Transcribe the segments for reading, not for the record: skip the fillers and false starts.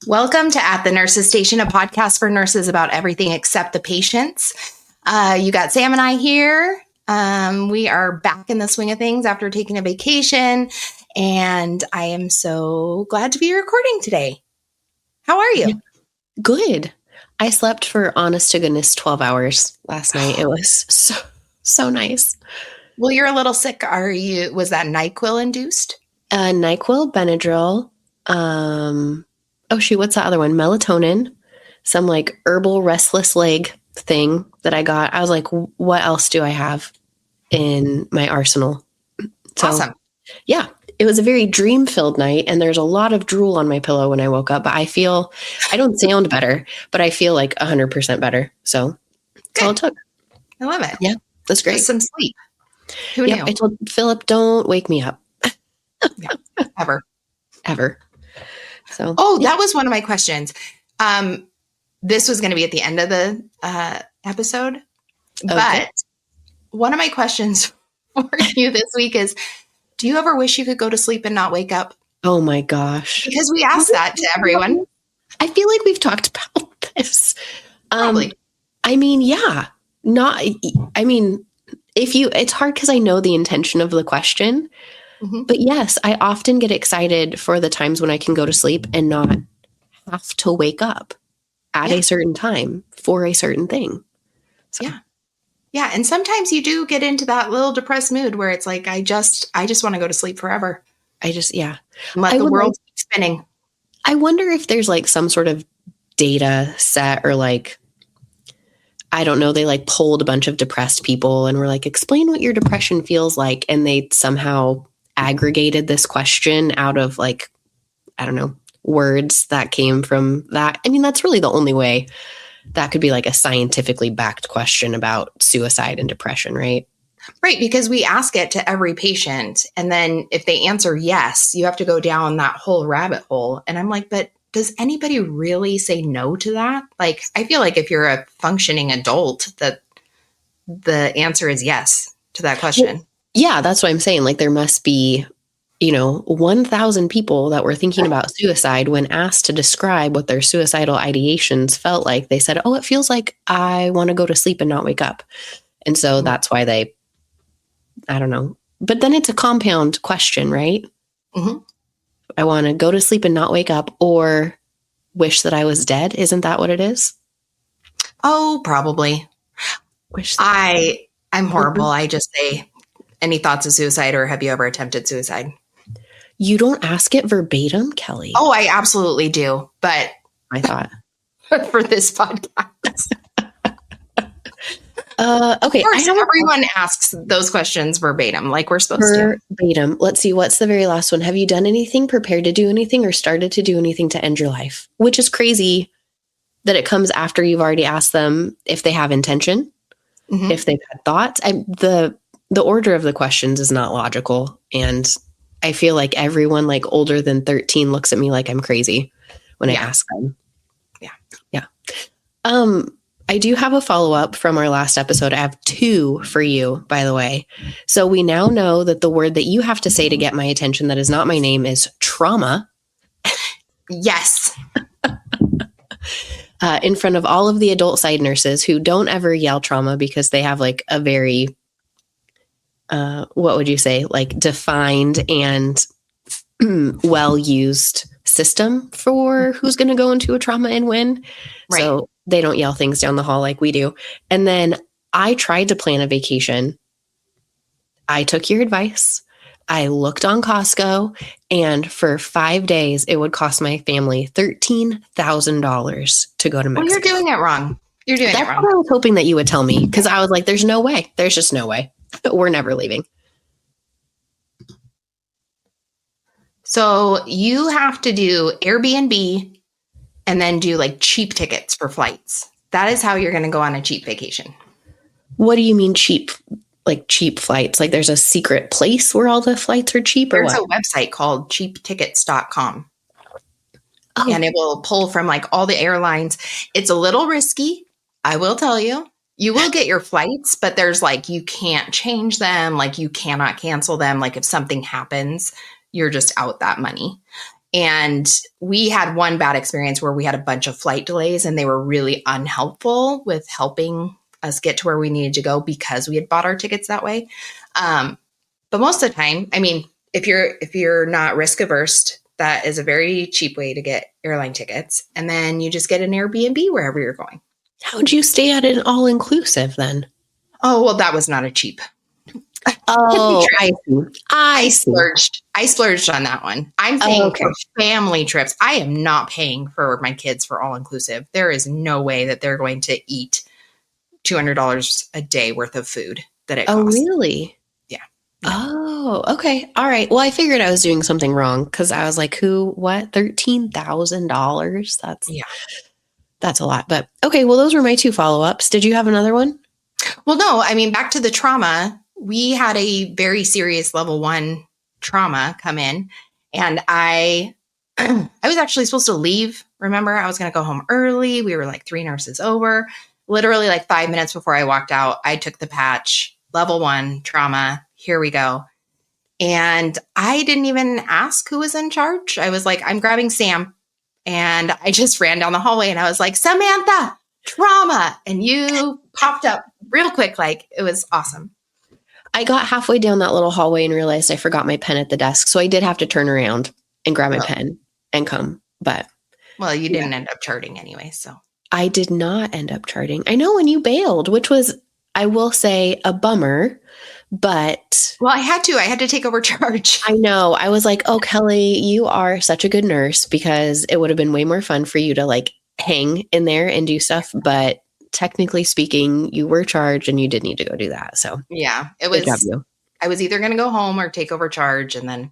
Welcome to At the Nurses Station, a podcast for nurses about everything except the patients. You got Sam and I here. We are back in the swing of things after taking a vacation, and I am so glad to be recording today. How are you? Good. I slept for, honest to goodness, 12 hours last night. It was so nice. Well, you're a little sick. Was that NyQuil induced? NyQuil, Benadryl. What's that other one? Melatonin, some like herbal restless leg thing that I got. I was like, what else do I have in my arsenal? So, awesome. Yeah, it was a very dream-filled night, and there's a lot of drool on my pillow when I woke up, but I don't sound better, but I feel like 100% better. So that's all it took. I love it. Yeah, that's great. Just some sleep. Who knew? I told Philip, don't wake me up. Yeah, ever. So, that was one of my questions. This was going to be at the end of the episode, but one of my questions for you this week is, do you ever wish you could go to sleep and not wake up? Oh my gosh. Because we ask that to everyone. I feel like we've talked about this. Probably. Yeah. It's hard because I know the intention of the question. Mm-hmm. But yes, I often get excited for the times when I can go to sleep and not have to wake up at a certain time for a certain thing. So. Yeah. Yeah. And sometimes you do get into that little depressed mood where it's like, I just want to go to sleep forever. Let the world keep spinning. I wonder if there's like some sort of data set or like, I don't know, they like polled a bunch of depressed people and were like, explain what your depression feels like. And they somehow aggregated this question out of like, I don't know, words that came from that. I mean, that's really the only way that could be like a scientifically backed question about suicide and depression, right? Right, because we ask it to every patient. And then if they answer yes, you have to go down that whole rabbit hole. And I'm like, but does anybody really say no to that? Like, I feel like if you're a functioning adult, that the answer is yes to that question. Yeah, that's what I'm saying. Like there must be, 1,000 people that were thinking about suicide when asked to describe what their suicidal ideations felt like. They said, it feels like I want to go to sleep and not wake up. And so that's why I don't know. But then it's a compound question, right? Mm-hmm. I want to go to sleep and not wake up or wish that I was dead. Isn't that what it is? Oh, probably. I'm horrible. I just say, any thoughts of suicide or have you ever attempted suicide? You don't ask it verbatim, Kelly. Oh, I absolutely do. But I thought for this podcast. Okay. Of course, everyone asks those questions verbatim, like we're supposed to. Verbatim. Let's see. What's the very last one? Have you done anything, prepared to do anything, or started to do anything to end your life? Which is crazy that it comes after you've already asked them if they have intention, if they've had thoughts. The order of the questions is not logical. And I feel like everyone like older than 13 looks at me like I'm crazy when I ask them. Yeah. I do have a follow-up from our last episode. I have 2 for you, by the way. So we now know that the word that you have to say to get my attention that is not my name is trauma. Yes. In front of all of the adult side nurses who don't ever yell trauma because they have like a very, what would you say, like defined and well-used system for who's going to go into a trauma and when. Right. So they don't yell things down the hall like we do. And then I tried to plan a vacation. I took your advice. I looked on Costco, and for 5 days, it would cost my family $13,000 to go to Mexico. Well, you're doing it wrong. That's what I was hoping that you would tell me, because I was like, there's no way. There's just no way. We're never leaving. So you have to do Airbnb and then do like cheap tickets for flights. That is how you're going to go on a cheap vacation. What do you mean cheap? Like cheap flights? Like there's a secret place where all the flights are cheap? There's a website called cheaptickets.com. Oh. And it will pull from like all the airlines. It's a little risky, I will tell you. You will get your flights, but there's like, you can't change them. Like you cannot cancel them. Like if something happens, you're just out that money. And we had one bad experience where we had a bunch of flight delays and they were really unhelpful with helping us get to where we needed to go because we had bought our tickets that way. But most of the time, I mean, if you're not risk averse, that is a very cheap way to get airline tickets. And then you just get an Airbnb wherever you're going. How'd you stay at an all-inclusive then? Oh, well, that was not a cheap. Oh, I see. I splurged on that one. I'm paying for family trips. I am not paying for my kids for all inclusive. There is no way that they're going to eat $200 a day worth of food that it costs. Oh, really? Yeah. Oh, okay. All right. Well, I figured I was doing something wrong because I was like, what? $13,000? That's a lot. But okay, well, those were my 2 follow-ups. Did you have another one? Well, no, I mean, back to the trauma. We had a very serious level 1 trauma come in, and I was actually supposed to leave. Remember, I was going to go home early. We were like 3 nurses over. Literally like 5 minutes before I walked out, I took the patch, level 1 trauma. Here we go. And I didn't even ask who was in charge. I was like, I'm grabbing Sam. And I just ran down the hallway and I was like, Samantha, trauma. And you popped up real quick. Like, it was awesome. I got halfway down that little hallway and realized I forgot my pen at the desk. So I did have to turn around and grab my pen and come. But well, you didn't end up charting anyway. So I did not end up charting. I know when you bailed, which was, I will say, a bummer. But well, I had to take over charge. I know. I was like, oh, Kelly, you are such a good nurse because it would have been way more fun for you to like hang in there and do stuff. But technically speaking, you were charged and you did need to go do that. So yeah, it was, I was either going to go home or take over charge. And then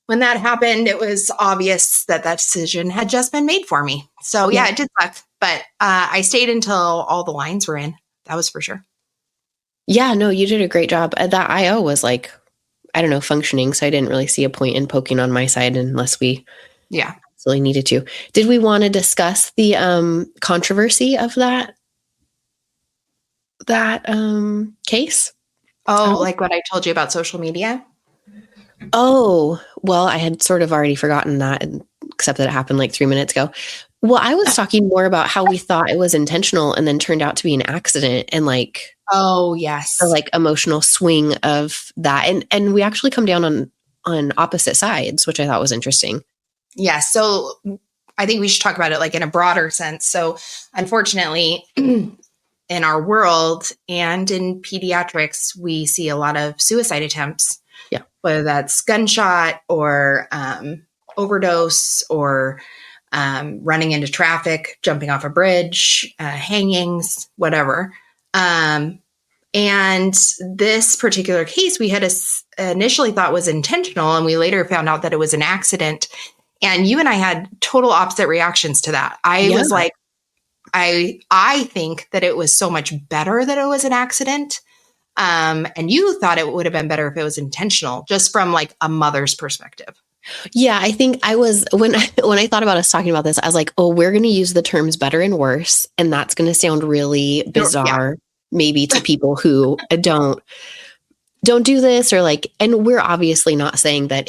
when that happened, it was obvious that decision had just been made for me. So yeah, it did suck. But I stayed until all the lines were in. That was for sure. Yeah, no, you did a great job. That IO was like, I don't know, functioning. So I didn't really see a point in poking on my side unless we absolutely needed to. Did we want to discuss the controversy of that case? Oh, like what I told you about social media? Oh, well, I had sort of already forgotten that, except that it happened like 3 minutes ago. Well, I was talking more about how we thought it was intentional and then turned out to be an accident and like, oh yes, the like emotional swing of that. And we actually come down on opposite sides, which I thought was interesting. Yeah. So I think we should talk about it like in a broader sense. So unfortunately, in our world and in pediatrics, we see a lot of suicide attempts. Yeah. Whether that's gunshot or overdose or running into traffic, jumping off a bridge, hangings, whatever. And this particular case we had initially thought was intentional, and we later found out that it was an accident. And you and I had total opposite reactions to that. I was like, I think that it was so much better that it was an accident. And you thought it would have been better if it was intentional, just from like a mother's perspective. Yeah, I think I was, when I thought about us talking about this, I was like, oh, we're going to use the terms better and worse. And that's going to sound really bizarre, maybe to people who don't do this or like, and we're obviously not saying that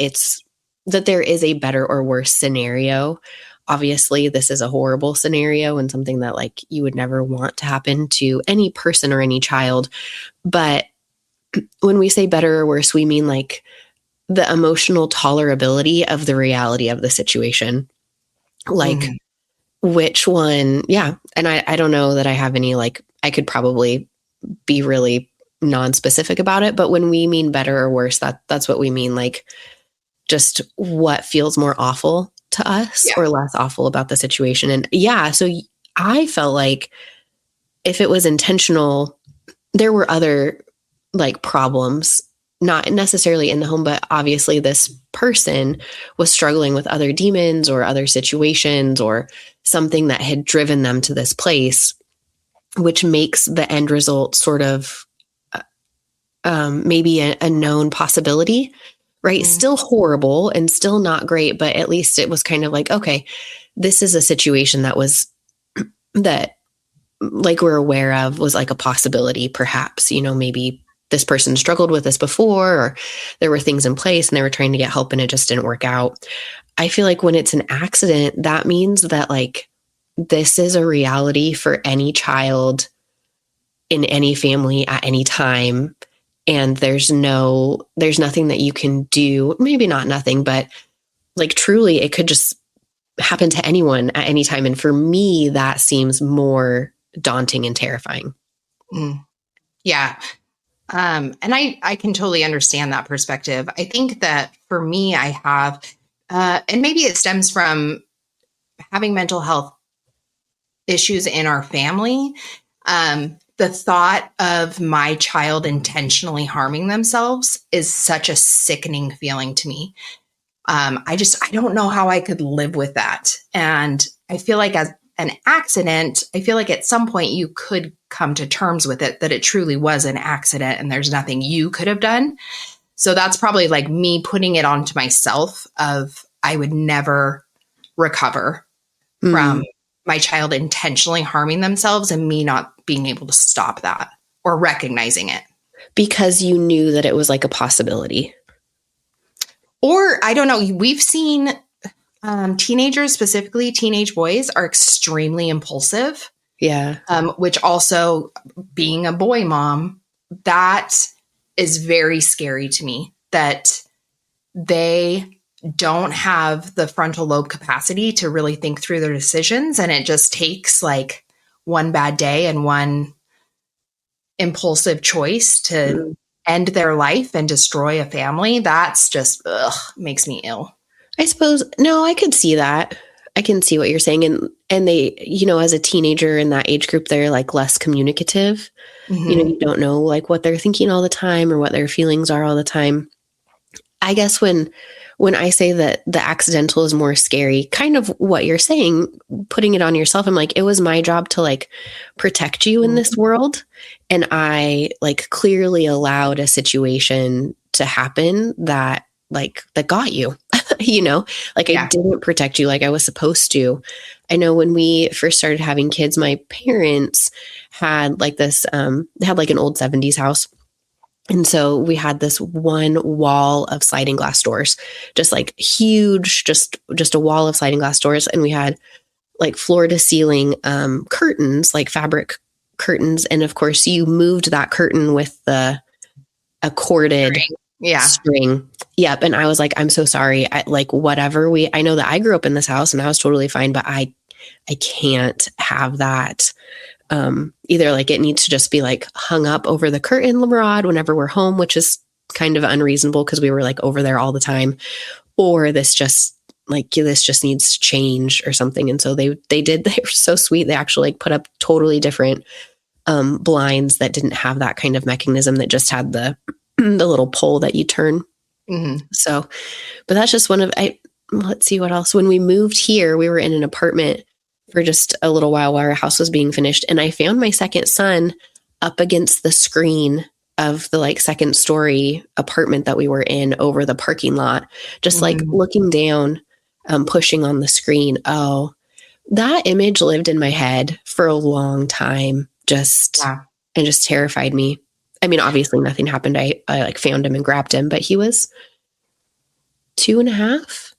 that there is a better or worse scenario. Obviously, this is a horrible scenario and something that like you would never want to happen to any person or any child. But when we say better or worse, we mean like the emotional tolerability of the reality of the situation. Like which one? Yeah. And I don't know that I have any, like, I could probably be really non-specific about it, but when we mean better or worse, that's what we mean. Like just what feels more awful to us or less awful about the situation. And so I felt like if it was intentional, there were other like problems, not necessarily in the home, but obviously this person was struggling with other demons or other situations or something that had driven them to this place, which makes the end result sort of maybe a known possibility, right? Still horrible and still not great, but at least it was kind of like, okay, this is a situation that like we're aware of was like a possibility, perhaps, maybe this person struggled with this before, or there were things in place and they were trying to get help and it just didn't work out. I feel like when it's an accident, that means that like this is a reality for any child in any family at any time. And there's nothing that you can do. Maybe not nothing, but like truly it could just happen to anyone at any time. And for me, that seems more daunting and terrifying. Yeah. And I can totally understand that perspective. I think that for me, I have, and maybe it stems from having mental health issues in our family. The thought of my child intentionally harming themselves is such a sickening feeling to me. I don't know how I could live with that. And I feel like as an accident, I feel like at some point you could come to terms with it, that it truly was an accident and there's nothing you could have done. So that's probably like me putting it onto myself of I would never recover from my child intentionally harming themselves and me not being able to stop that or recognizing it. Because you knew that it was like a possibility. Or I don't know, we've seen teenagers, specifically teenage boys, are extremely impulsive. Yeah. Which also, being a boy mom, that is very scary to me, that they don't have the frontal lobe capacity to really think through their decisions. And it just takes like one bad day and one impulsive choice to end their life and destroy a family. That's just, makes me ill. I suppose, no, I could see that. I can see what you're saying. And they, you know, as a teenager in that age group, they're like less communicative. You know, you don't know like what they're thinking all the time or what their feelings are all the time. I guess when I say that the accidental is more scary, kind of what you're saying, putting it on yourself, I'm like, it was my job to like protect you in this world. And I like clearly allowed a situation to happen that got you, you know, like I didn't protect you like I was supposed to. I know when we first started having kids, my parents had like this, they had like an old 70s house. And so we had this one wall of sliding glass doors, just like huge, just a wall of sliding glass doors. And we had like floor to ceiling curtains, like fabric curtains. And of course you moved that curtain with a corded string. Yep. And I was like, I'm so sorry. I know that I grew up in this house and I was totally fine, but I can't have that. Either like it needs to just be like hung up over the curtain rod whenever we're home, which is kind of unreasonable because we were like over there all the time, or this just needs to change or something. And so they were so sweet. They actually like put up totally different blinds that didn't have that kind of mechanism, that just had the little pole that you turn. So, but that's just let's see what else. When we moved here, we were in an apartment for just a little while our house was being finished. And I found my second son up against the screen of the like second story apartment that we were in over the parking lot, just like looking down, pushing on the screen. Oh, that image lived in my head for a long time, and just terrified me. I mean, obviously nothing happened. I like found him and grabbed him, but he was 2.5.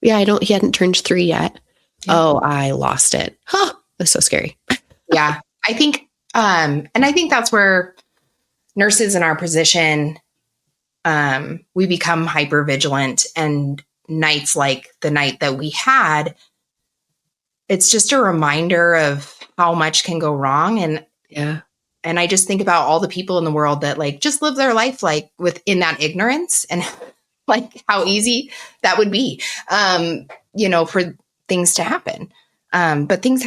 Yeah, he hadn't turned 3 yet. Yeah. Oh, I lost it. Huh. It was so scary. Yeah. I think, and I think that's where nurses in our position, we become hyper vigilant, and nights like the night that we had, it's just a reminder of how much can go wrong. And I just think about all the people in the world that like just live their life like within that ignorance, and like how easy that would be, you know, for things to happen. But things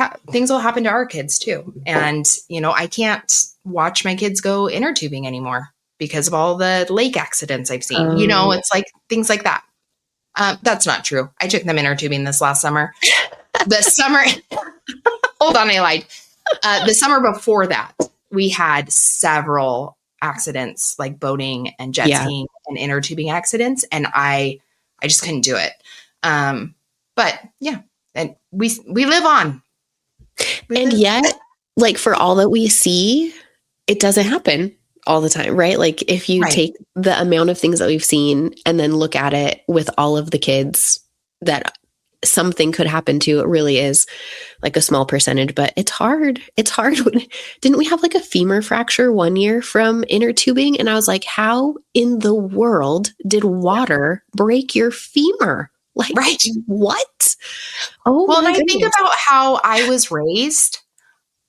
will happen to our kids too. And, you know, I can't watch my kids go inner tubing anymore because of all the lake accidents I've seen. You know, it's like things like that. That's not true. I took them inner tubing this last summer. The summer, hold on, I lied. The summer before that, we had several accidents like boating and jet skiing and inner tubing accidents. And I just couldn't do it. But yeah, and we live on. Yet, like for all that we see, it doesn't happen all the time, right? Like if you take the amount of things that we've seen and then look at it with all of the kids that something could happen to. It really is like a small percentage, but it's hard. It's hard. Didn't we have like a femur fracture one year from inner tubing? And I was like, how in the world did water break your femur? Like, right. What? Oh, well, my and I goodness. think about how I was raised.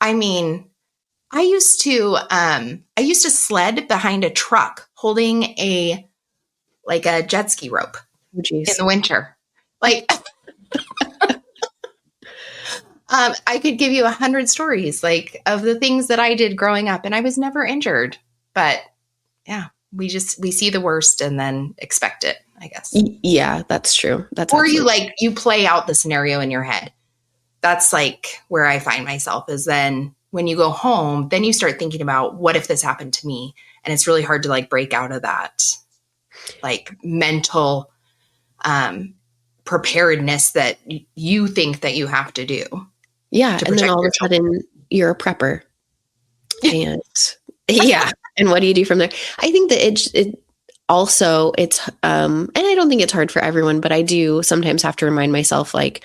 I mean, I used to sled behind a truck holding a jet ski rope in the winter. Like, I could give you 100 stories like of the things that I did growing up, and I was never injured. But yeah, we see the worst and then expect it, I guess. Yeah, that's true. Or you play out the scenario in your head. That's like where I find myself, is then when you go home, then you start thinking about, what if this happened to me? And it's really hard to like break out of that like mental preparedness that you think that you have to do. Yeah. And then all of a sudden you're a prepper. And yeah. And what do you do from there? I think that it also, it's, and I don't think it's hard for everyone, but I do sometimes have to remind myself, like,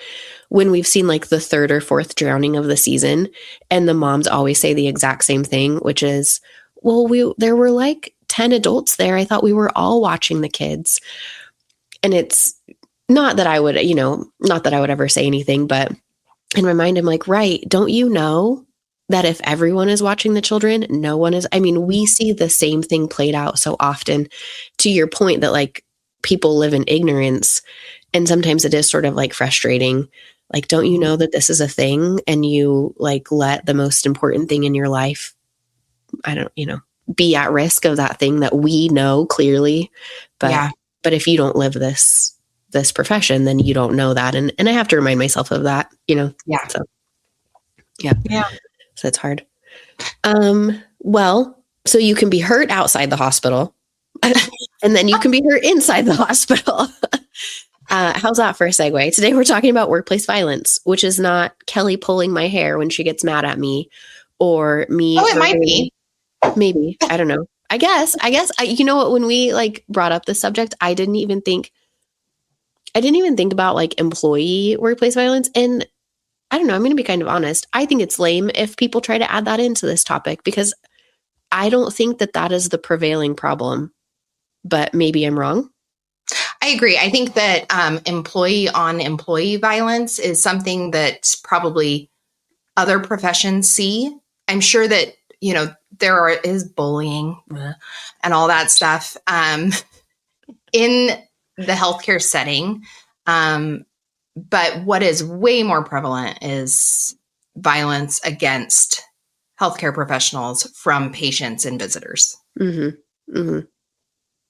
when we've seen like the third or fourth drowning of the season, and the moms always say the exact same thing, which is, well, there were like 10 adults there. I thought we were all watching the kids. And it's not that I would ever say anything, but, and remind him, like, right, don't you know that if everyone is watching the children, no one is? I mean, we see the same thing played out so often, to your point that like people live in ignorance. And sometimes it is sort of like frustrating. Like, don't you know that this is a thing, and you like let the most important thing in your life, be at risk of that thing that we know clearly. But if you don't live this profession, then you don't know that. And I have to remind myself of that, Yeah. So, yeah. Yeah. So it's hard. Well, so you can be hurt outside the hospital and then you can be hurt inside the hospital. How's that for a segue? Today we're talking about workplace violence, which is not Kelly pulling my hair when she gets mad at me, or me. Oh, it might be. Maybe. I don't know. I guess you know what, when we like brought up the subject, I didn't even think about like employee workplace violence. And I don't know, I'm going to be kind of honest. I think it's lame if people try to add that into this topic, because I don't think that is the prevailing problem, but maybe I'm wrong. I agree. I think that employee on employee violence is something that probably other professions see. I'm sure that, there is bullying and all that stuff in the healthcare setting. But what is way more prevalent is violence against healthcare professionals from patients and visitors. Mm-hmm. Mm-hmm.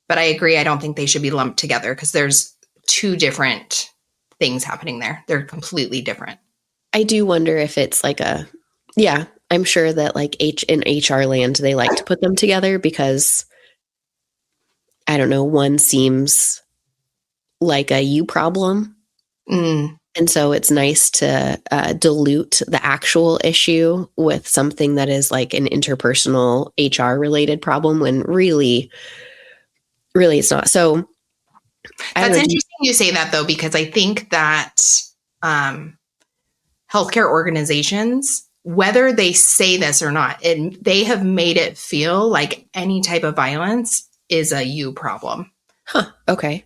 But I agree. I don't think they should be lumped together, because there's two different things happening there. They're completely different. I do wonder if it's like I'm sure that like in HR land, they like to put them together because, I don't know, one seems like a you problem. Mm. And so it's nice to dilute the actual issue with something that is like an interpersonal HR related problem, when really it's not. So that's interesting you say that, though, because I think that healthcare organizations, whether they say this or not, they have made it feel like any type of violence is a you problem. Huh. Okay.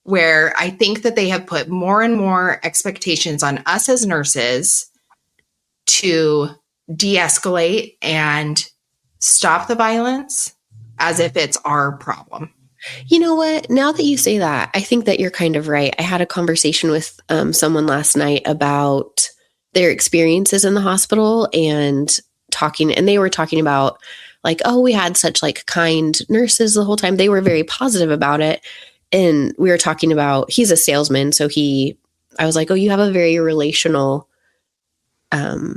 Where I think that they have put more and more expectations on us as nurses to de-escalate and stop the violence, as if it's our problem. You know what? Now that you say that, I think that you're kind of right. I had a conversation with someone last night about their experiences in the hospital, and they were talking about like, oh, we had such like kind nurses the whole time. They were very positive about it. And we were talking about, he's a salesman. So I was like, oh, you have a very relational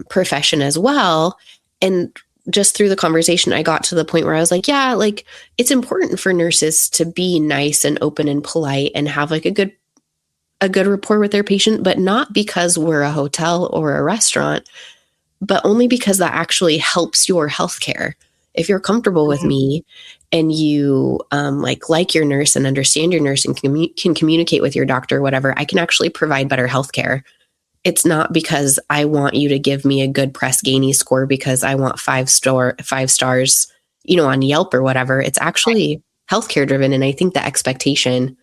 profession as well. And just through the conversation, I got to the point where I was like, yeah, like it's important for nurses to be nice and open and polite and have like a good rapport with their patient, but not because we're a hotel or a restaurant, but only because that actually helps your healthcare. If you're comfortable with me and you like your nurse and understand your nurse and can communicate with your doctor, whatever, I can actually provide better healthcare. It's not because I want you to give me a good Press Ganey score because I want 5 stars, on Yelp or whatever. It's actually healthcare driven. And I think the expectation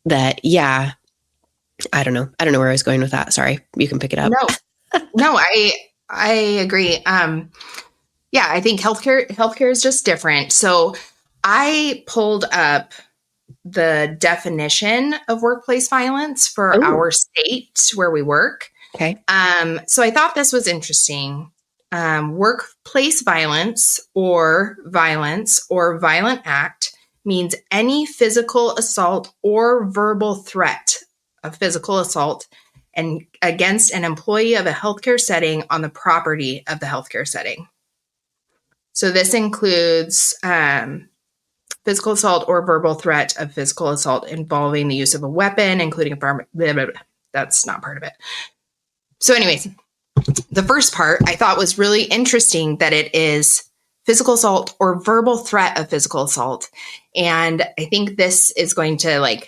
that, I don't know where I was going with that. Sorry, you can pick it up. No, I agree. I think healthcare is just different. So I pulled up the definition of workplace violence for our state where we work. Okay. So I thought this was interesting. Workplace violence or violent act means any physical assault or verbal threat of physical assault and against an employee of a healthcare setting on the property of the healthcare setting. So this includes physical assault or verbal threat of physical assault involving the use of a weapon, including a blah, blah, blah. That's not part of it. So anyways, the first part I thought was really interesting that it is physical assault or verbal threat of physical assault. And I think this is going to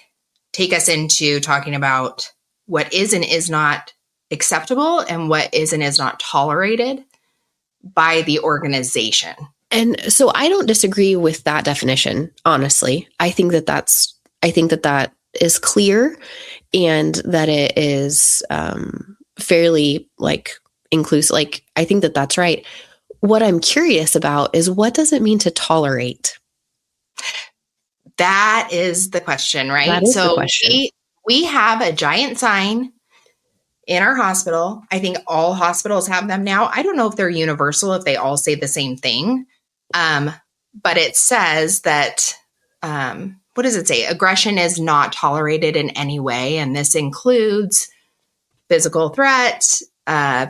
take us into talking about what is and is not acceptable and what is and is not tolerated by the organization. And so I don't disagree with that definition, honestly. I think that is clear and that it is fairly inclusive. I think that that's right. What I'm curious about is what does it mean to tolerate? That is the question, right? That is the question. We have a giant sign in our hospital. I think all hospitals have them now. I don't know if they're universal, if they all say the same thing. But it says that, what does it say? Aggression is not tolerated in any way. And this includes physical threat,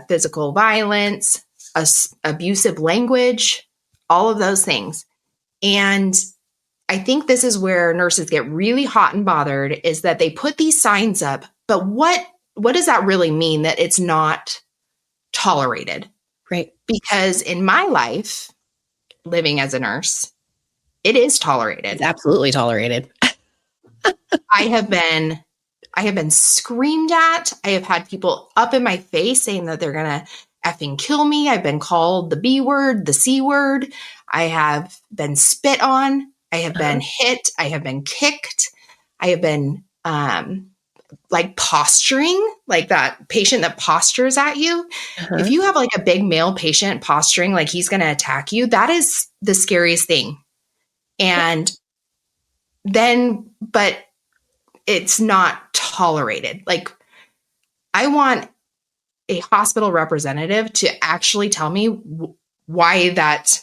physical violence, abusive language, all of those things. And I think this is where nurses get really hot and bothered is that they put these signs up, but what does that really mean that it's not tolerated? Right. Because in my life, living as a nurse, it is tolerated. It's absolutely tolerated. I have been screamed at. I have had people up in my face saying that they're going to effing kill me. I've been called the B word, the C word. I have been spit on. I have been hit. I have been kicked. I have been posturing, like that patient that postures at you. If you have a big male patient posturing like he's going to attack you, that is the scariest thing. And then, but it's not tolerated. I want a hospital representative to actually tell me why that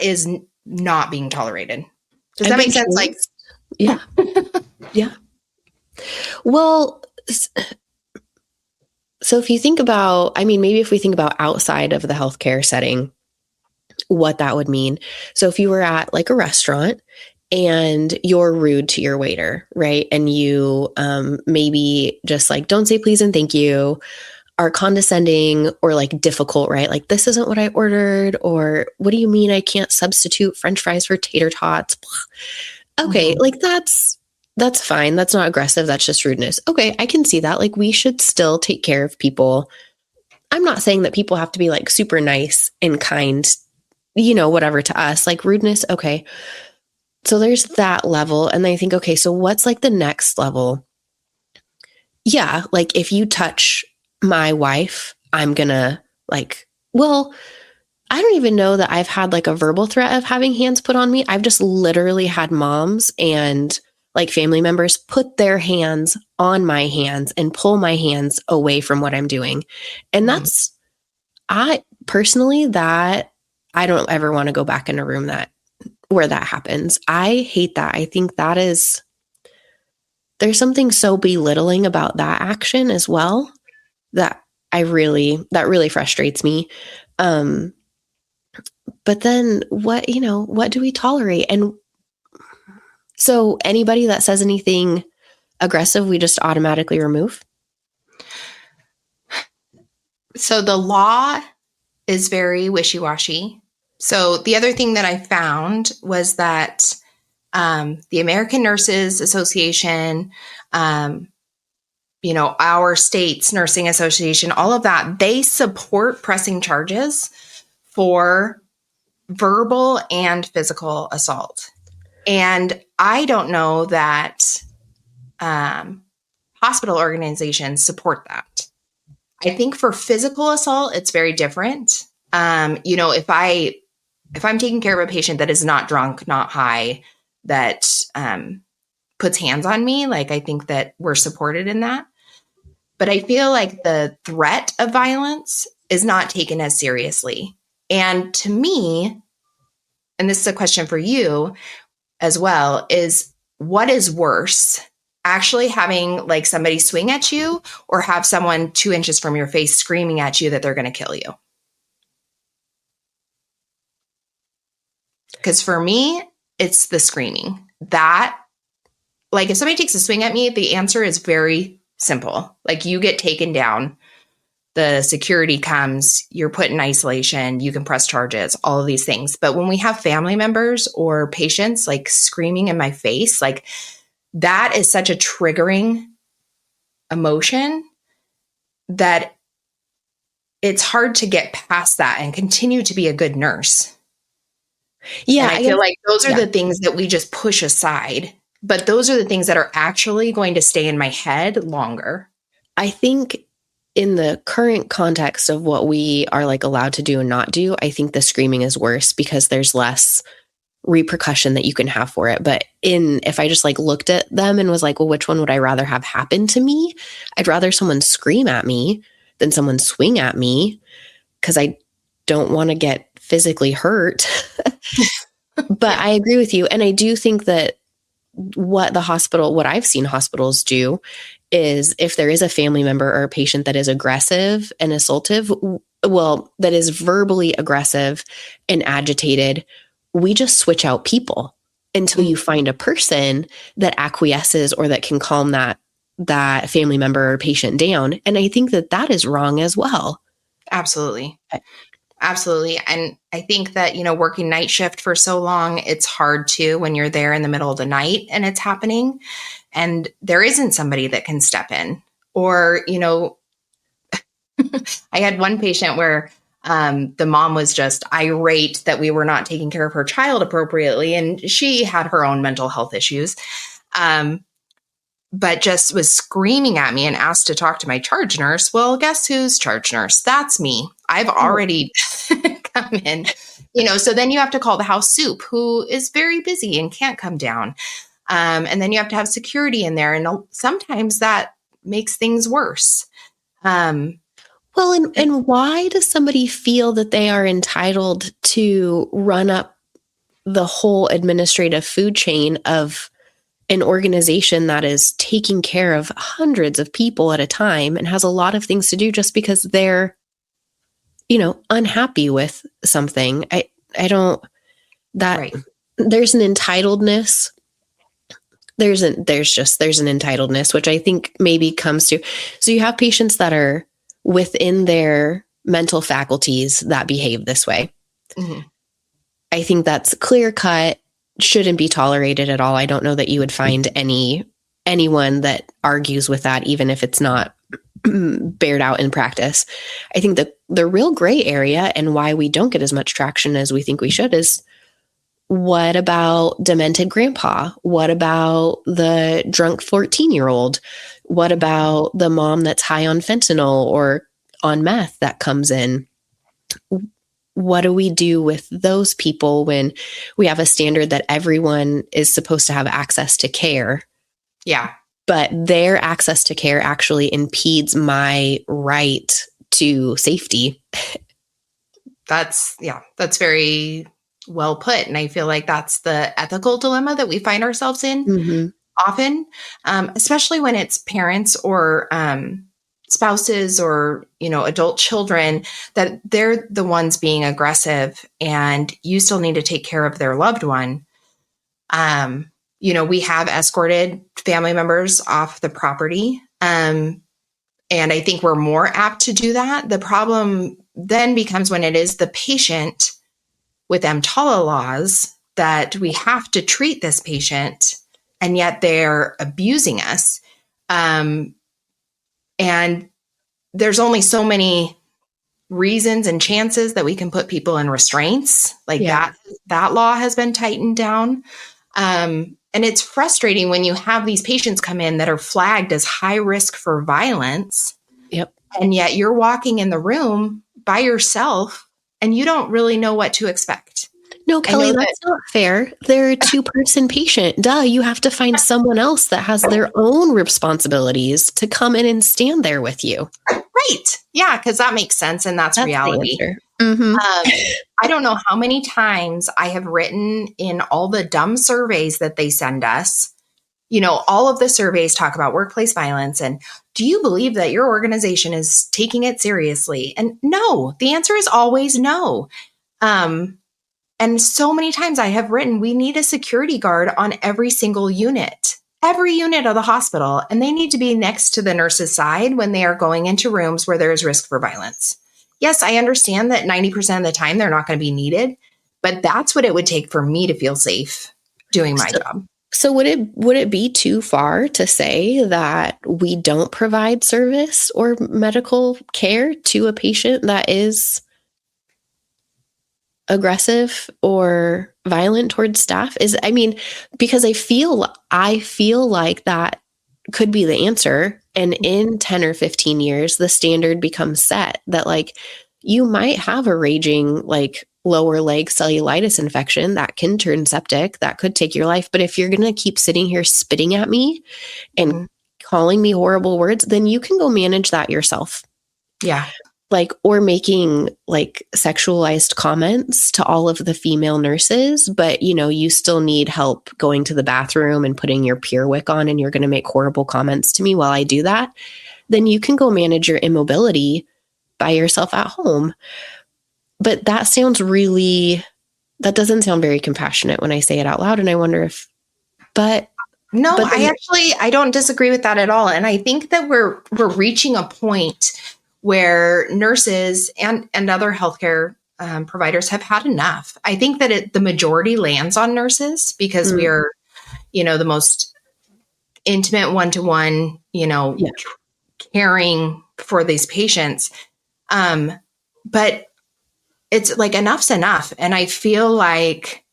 is not being tolerated. Does that make sense? Yeah. Yeah. Well, so if you think about, maybe if we think about outside of the healthcare setting, what that would mean. So if you were at a restaurant and you're rude to your waiter, right? And you maybe just don't say please and thank you, are condescending or difficult, right? This isn't what I ordered, or what do you mean I can't substitute French fries for tater tots? Okay, that's fine. That's not aggressive. That's just rudeness. Okay, I can see that. We should still take care of people. I'm not saying that people have to be super nice and kind, whatever to us, rudeness. Okay. So there's that level. And I think, okay, so what's the next level? Yeah. If you touch my wife, I'm gonna well, I don't even know that I've had a verbal threat of having hands put on me. I've just literally had moms and family members put their hands on my hands and pull my hands away from what I'm doing. And that's, I personally, that I don't ever want to go back in a room where that happens. I hate that. I think there's something so belittling about that action as well that really frustrates me. But then what do we tolerate? And so anybody that says anything aggressive, we just automatically remove? So the law is very wishy-washy. So the other thing that I found was that the American Nurses Association, our state's nursing association, all of that, they support pressing charges for verbal and physical assault. And I don't know that hospital organizations support that. I think for physical assault, it's very different. If I'm taking care of a patient that is not drunk, not high, that puts hands on me, like I think that we're supported in that. But I feel like the threat of violence is not taken as seriously. And to me, and this is a question for you as well, is what is worse? Actually having like somebody swing at you or have someone 2 inches from your face screaming at you that they're going to kill you? Because for me, it's the screaming. That, like, if somebody takes a swing at me, the answer is very simple. Like, you get taken down, the security comes, you're put in isolation, you can press charges, all of these things. But when we have family members or patients like screaming in my face, like that is such a triggering emotion that it's hard to get past that and continue to be a good nurse. Yeah, and I feel like those are the things that we just push aside, but those are the things that are actually going to stay in my head longer. I think in the current context of what we are like allowed to do and not do, I think the screaming is worse because there's less repercussion that you can have for it. But if I just like looked at them and was like, well, which one would I rather have happen to me? I'd rather someone scream at me than someone swing at me because I don't want to get physically hurt. But I agree with you. And I do think that what I've seen hospitals do is if there is a family member or a patient that is aggressive and assaultive, that is verbally aggressive and agitated, we just switch out people until you find a person that acquiesces or that can calm that family member or patient down. And I think that is wrong as well. Absolutely. Absolutely. And I think that, working night shift for so long, it's hard too when you're there in the middle of the night and it's happening and there isn't somebody that can step in. Or, I had one patient where the mom was just irate that we were not taking care of her child appropriately. And she had her own mental health issues, but just was screaming at me and asked to talk to my charge nurse. Well, guess who's charge nurse? That's me. I've already come in, so then you have to call the house soup, who is very busy and can't come down. And then you have to have security in there. And sometimes that makes things worse. And why does somebody feel that they are entitled to run up the whole administrative food chain of an organization that is taking care of hundreds of people at a time and has a lot of things to do just because they're, unhappy with something? There's an entitledness. There's an entitledness, which I think maybe comes to, so you have patients that are within their mental faculties that behave this way. Mm-hmm. I think that's clear cut, shouldn't be tolerated at all. I don't know that you would find anyone that argues with that, even if it's not bared out in practice. I think the real gray area and why we don't get as much traction as we think we should is, what about demented grandpa? What about the drunk 14-year-old? What about the mom that's high on fentanyl or on meth that comes in? What do we do with those people when we have a standard that everyone is supposed to have access to care? Yeah. But their access to care actually impedes my right to safety. That's very well put. And I feel like that's the ethical dilemma that we find ourselves in often, especially when it's parents or spouses or, adult children, that they're the ones being aggressive and you still need to take care of their loved one. We have escorted family members off the property. And I think we're more apt to do that. The problem then becomes when it is the patient with EMTALA laws that we have to treat this patient, and yet they're abusing us. And there's only so many reasons and chances that we can put people in restraints. Like that law has been tightened down. And it's frustrating when you have these patients come in that are flagged as high risk for violence. Yep. And yet you're walking in the room by yourself and you don't really know what to expect. No, Kelly, that's not fair. They're a 2-person patient. Duh, you have to find someone else that has their own responsibilities to come in and stand there with you. Right. Yeah, because that makes sense. And that's reality. Mm-hmm. I don't know how many times I have written in all the dumb surveys that they send us. You know, all of the surveys talk about workplace violence. And do you believe that your organization is taking it seriously? And no, the answer is always no. And so many times I have written, we need a security guard on every single unit of the hospital. And they need to be next to the nurse's side when they are going into rooms where there is risk for violence. Yes, I understand that 90% of the time they're not going to be needed, but that's what it would take for me to feel safe doing my job. So would it be too far to say that we don't provide service or medical care to a patient that is aggressive or violent towards staff? Because I feel like that could be the answer. And in 10 or 15 years, the standard becomes set that like you might have a raging like lower leg cellulitis infection that can turn septic, that could take your life. But if you're going to keep sitting here spitting at me and calling me horrible words, then you can go manage that yourself. Yeah. Like, or making like sexualized comments to all of the female nurses, but you know, you still need help going to the bathroom and putting your Pure Wick on and you're going to make horrible comments to me while I do that, then you can go manage your immobility by yourself at home. But that doesn't sound very compassionate when I say it out loud. And I wonder if, I don't disagree with that at all. And I think that we're reaching a point where nurses and other healthcare providers have had enough. I think that the majority lands on nurses because we are, the most intimate one-to-one, caring for these patients. But it's like enough's enough. And I feel like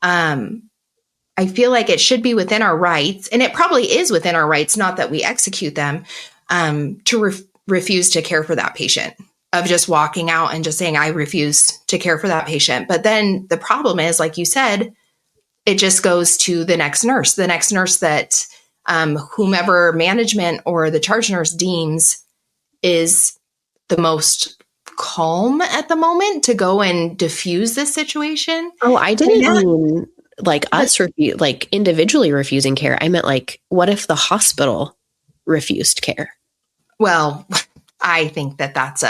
it should be within our rights, and it probably is within our rights, not that we execute them, to refuse to care for that patient, of just walking out and just saying, I refuse to care for that patient. But then the problem is, like you said, it just goes to the next nurse that whomever management or the charge nurse deems is the most calm at the moment to go and diffuse this situation. Oh, I didn't mean like us individually refusing care. I meant like, what if the hospital refused care? Well, I think that's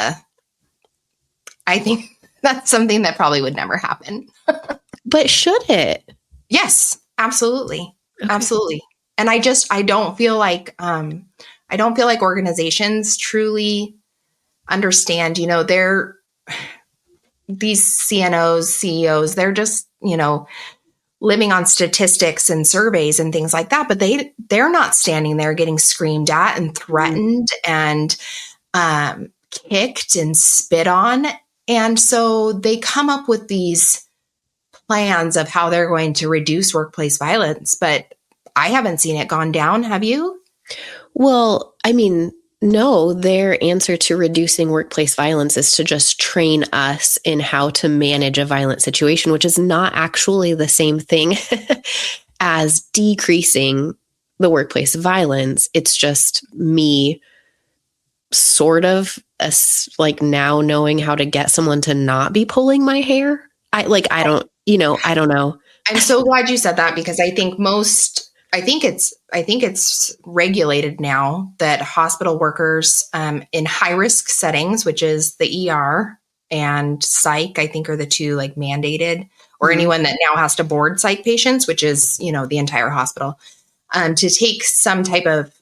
something that probably would never happen. But should it? Yes, absolutely. Okay. Absolutely. And I don't feel like organizations truly understand, these CNOs, CEOs, they're just, living on statistics and surveys and things like that, but they're not standing there getting screamed at and threatened and kicked and spit on. And so they come up with these plans of how they're going to reduce workplace violence, but I haven't seen it gone down. Have you? Well, no, their answer to reducing workplace violence is to just train us in how to manage a violent situation, which is not actually the same thing as decreasing the workplace violence. It's just me sort of now knowing how to get someone to not be pulling my hair. I don't know. I'm so glad you said that, because I think it's regulated now that hospital workers in high risk settings, which is the ER and psych, I think are the two like mandated, or anyone that now has to board psych patients, which is, the entire hospital, to take some type of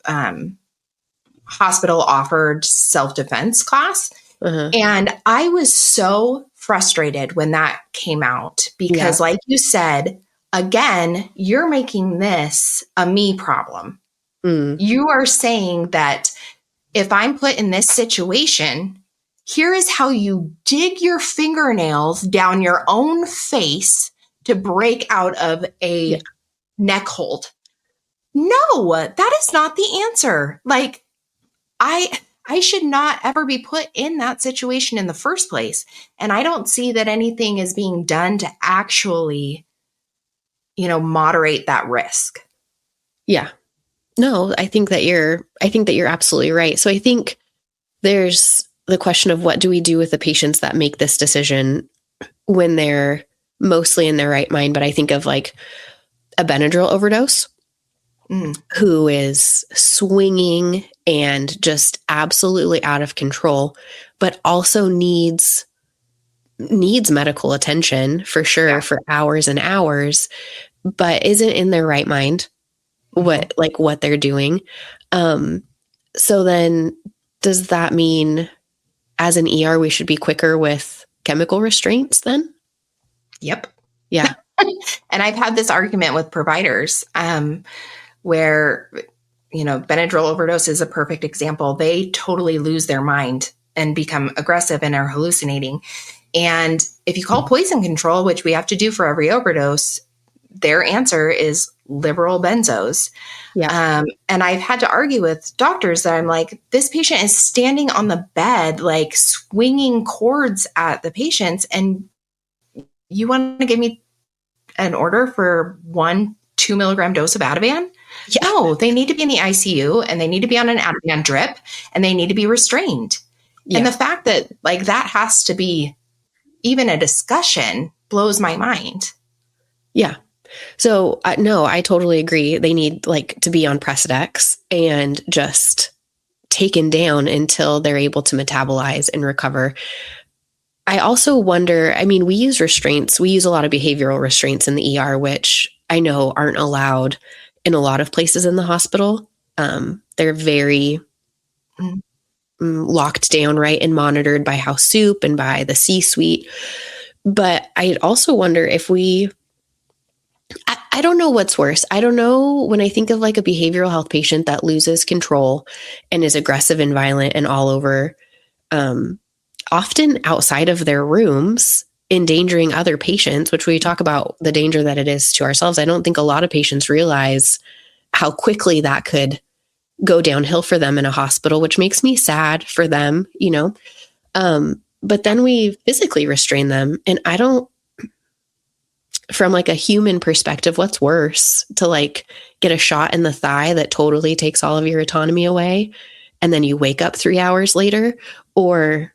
hospital offered self-defense class. And I was so frustrated when that came out because, like you said, again, you're making this a me problem. You are saying that if I'm put in this situation, here is how you dig your fingernails down your own face to break out of a neck hold. No, that is not the answer. Like, I should not ever be put in that situation in the first place. And I don't see that anything is being done to actually, moderate that risk. Yeah. No, I think that you're absolutely right. So I think there's the question of what do we do with the patients that make this decision when they're mostly in their right mind. But I think of like a Benadryl overdose who is swinging and just absolutely out of control, but also needs medical attention for sure for hours and hours, but isn't in their right mind what they're doing. So then does that mean as an ER, we should be quicker with chemical restraints then? Yep. Yeah. And I've had this argument with providers where, Benadryl overdose is a perfect example. They totally lose their mind and become aggressive and are hallucinating. And if you call poison control, which we have to do for every overdose, their answer is liberal benzos. Yeah. And I've had to argue with doctors that I'm like, this patient is standing on the bed, like swinging cords at the patients. And you want to give me an order for 1 2-milligram dose of Ativan? Yeah. No, they need to be in the ICU and they need to be on an Ativan drip and they need to be restrained. Yeah. And the fact that like that has to be even a discussion blows my mind. Yeah. So no, I totally agree. They need like to be on Precedex and just taken down until they're able to metabolize and recover. I also wonder, we use restraints. We use a lot of behavioral restraints in the ER, which I know aren't allowed in a lot of places in the hospital. They're very locked down, right, and monitored by House Soup and by the C-suite. But I also wonder if I don't know what's worse. I don't know when I think of like a behavioral health patient that loses control and is aggressive and violent and all over, often outside of their rooms, endangering other patients, which we talk about the danger that it is to ourselves. I don't think a lot of patients realize how quickly that could go downhill for them in a hospital, which makes me sad for them, but then we physically restrain them. And I don't, from like a human perspective, what's worse, to like get a shot in the thigh that totally takes all of your autonomy away and then you wake up 3 hours later, or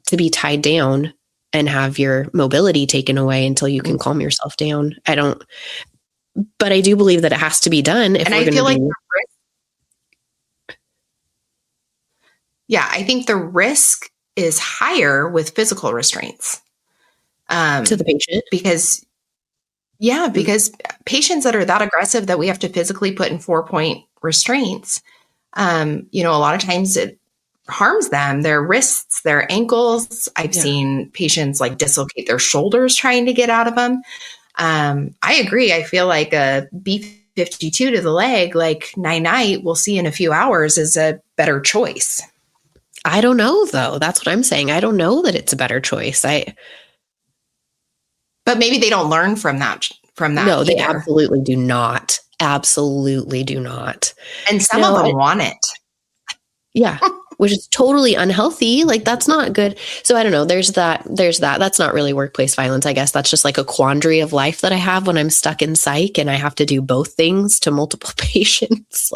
to be tied down and have your mobility taken away until you can calm yourself down? But I do believe that it has to be done. And I feel like I think the risk is higher with physical restraints to the patient, because patients that are that aggressive that we have to physically put in 4-point restraints, a lot of times it harms them, their wrists, their ankles. I've seen patients like dislocate their shoulders trying to get out of them. I agree. I feel like a B-52 to the leg, like night-night, we'll see in a few hours, is a better choice. I don't know, though. That's what I'm saying. I don't know that it's a better choice. But maybe they don't learn from that. No, either. They absolutely do not. Absolutely do not. And some of them want it. Yeah. Which is totally unhealthy. Like, that's not good. So I don't know. There's that. That's not really workplace violence. I guess that's just like a quandary of life that I have when I'm stuck in psych and I have to do both things to multiple patients.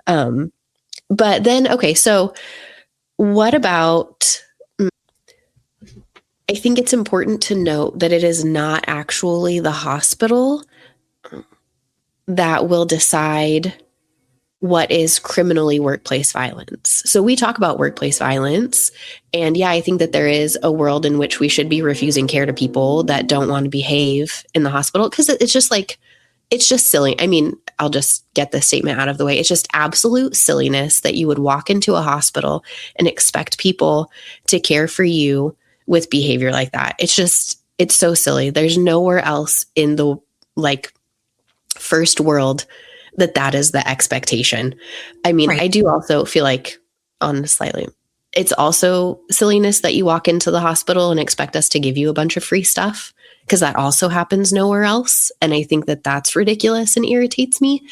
But then, okay. So what about, I think it's important to note that it is not actually the hospital that will decide what is criminally workplace violence. So we talk about workplace violence, and I think that there is a world in which we should be refusing care to people that don't want to behave in the hospital, because it's just silly. I'll just get this statement out of the way. It's just absolute silliness that you would walk into a hospital and expect people to care for you with behavior like that. It's so silly. There's nowhere else in the like first world that is the expectation. I mean, Right. I do also feel like on slightly, it's also silliness that you walk into the hospital and expect us to give you a bunch of free stuff, because that also happens nowhere else. And I think that that's ridiculous and irritates me.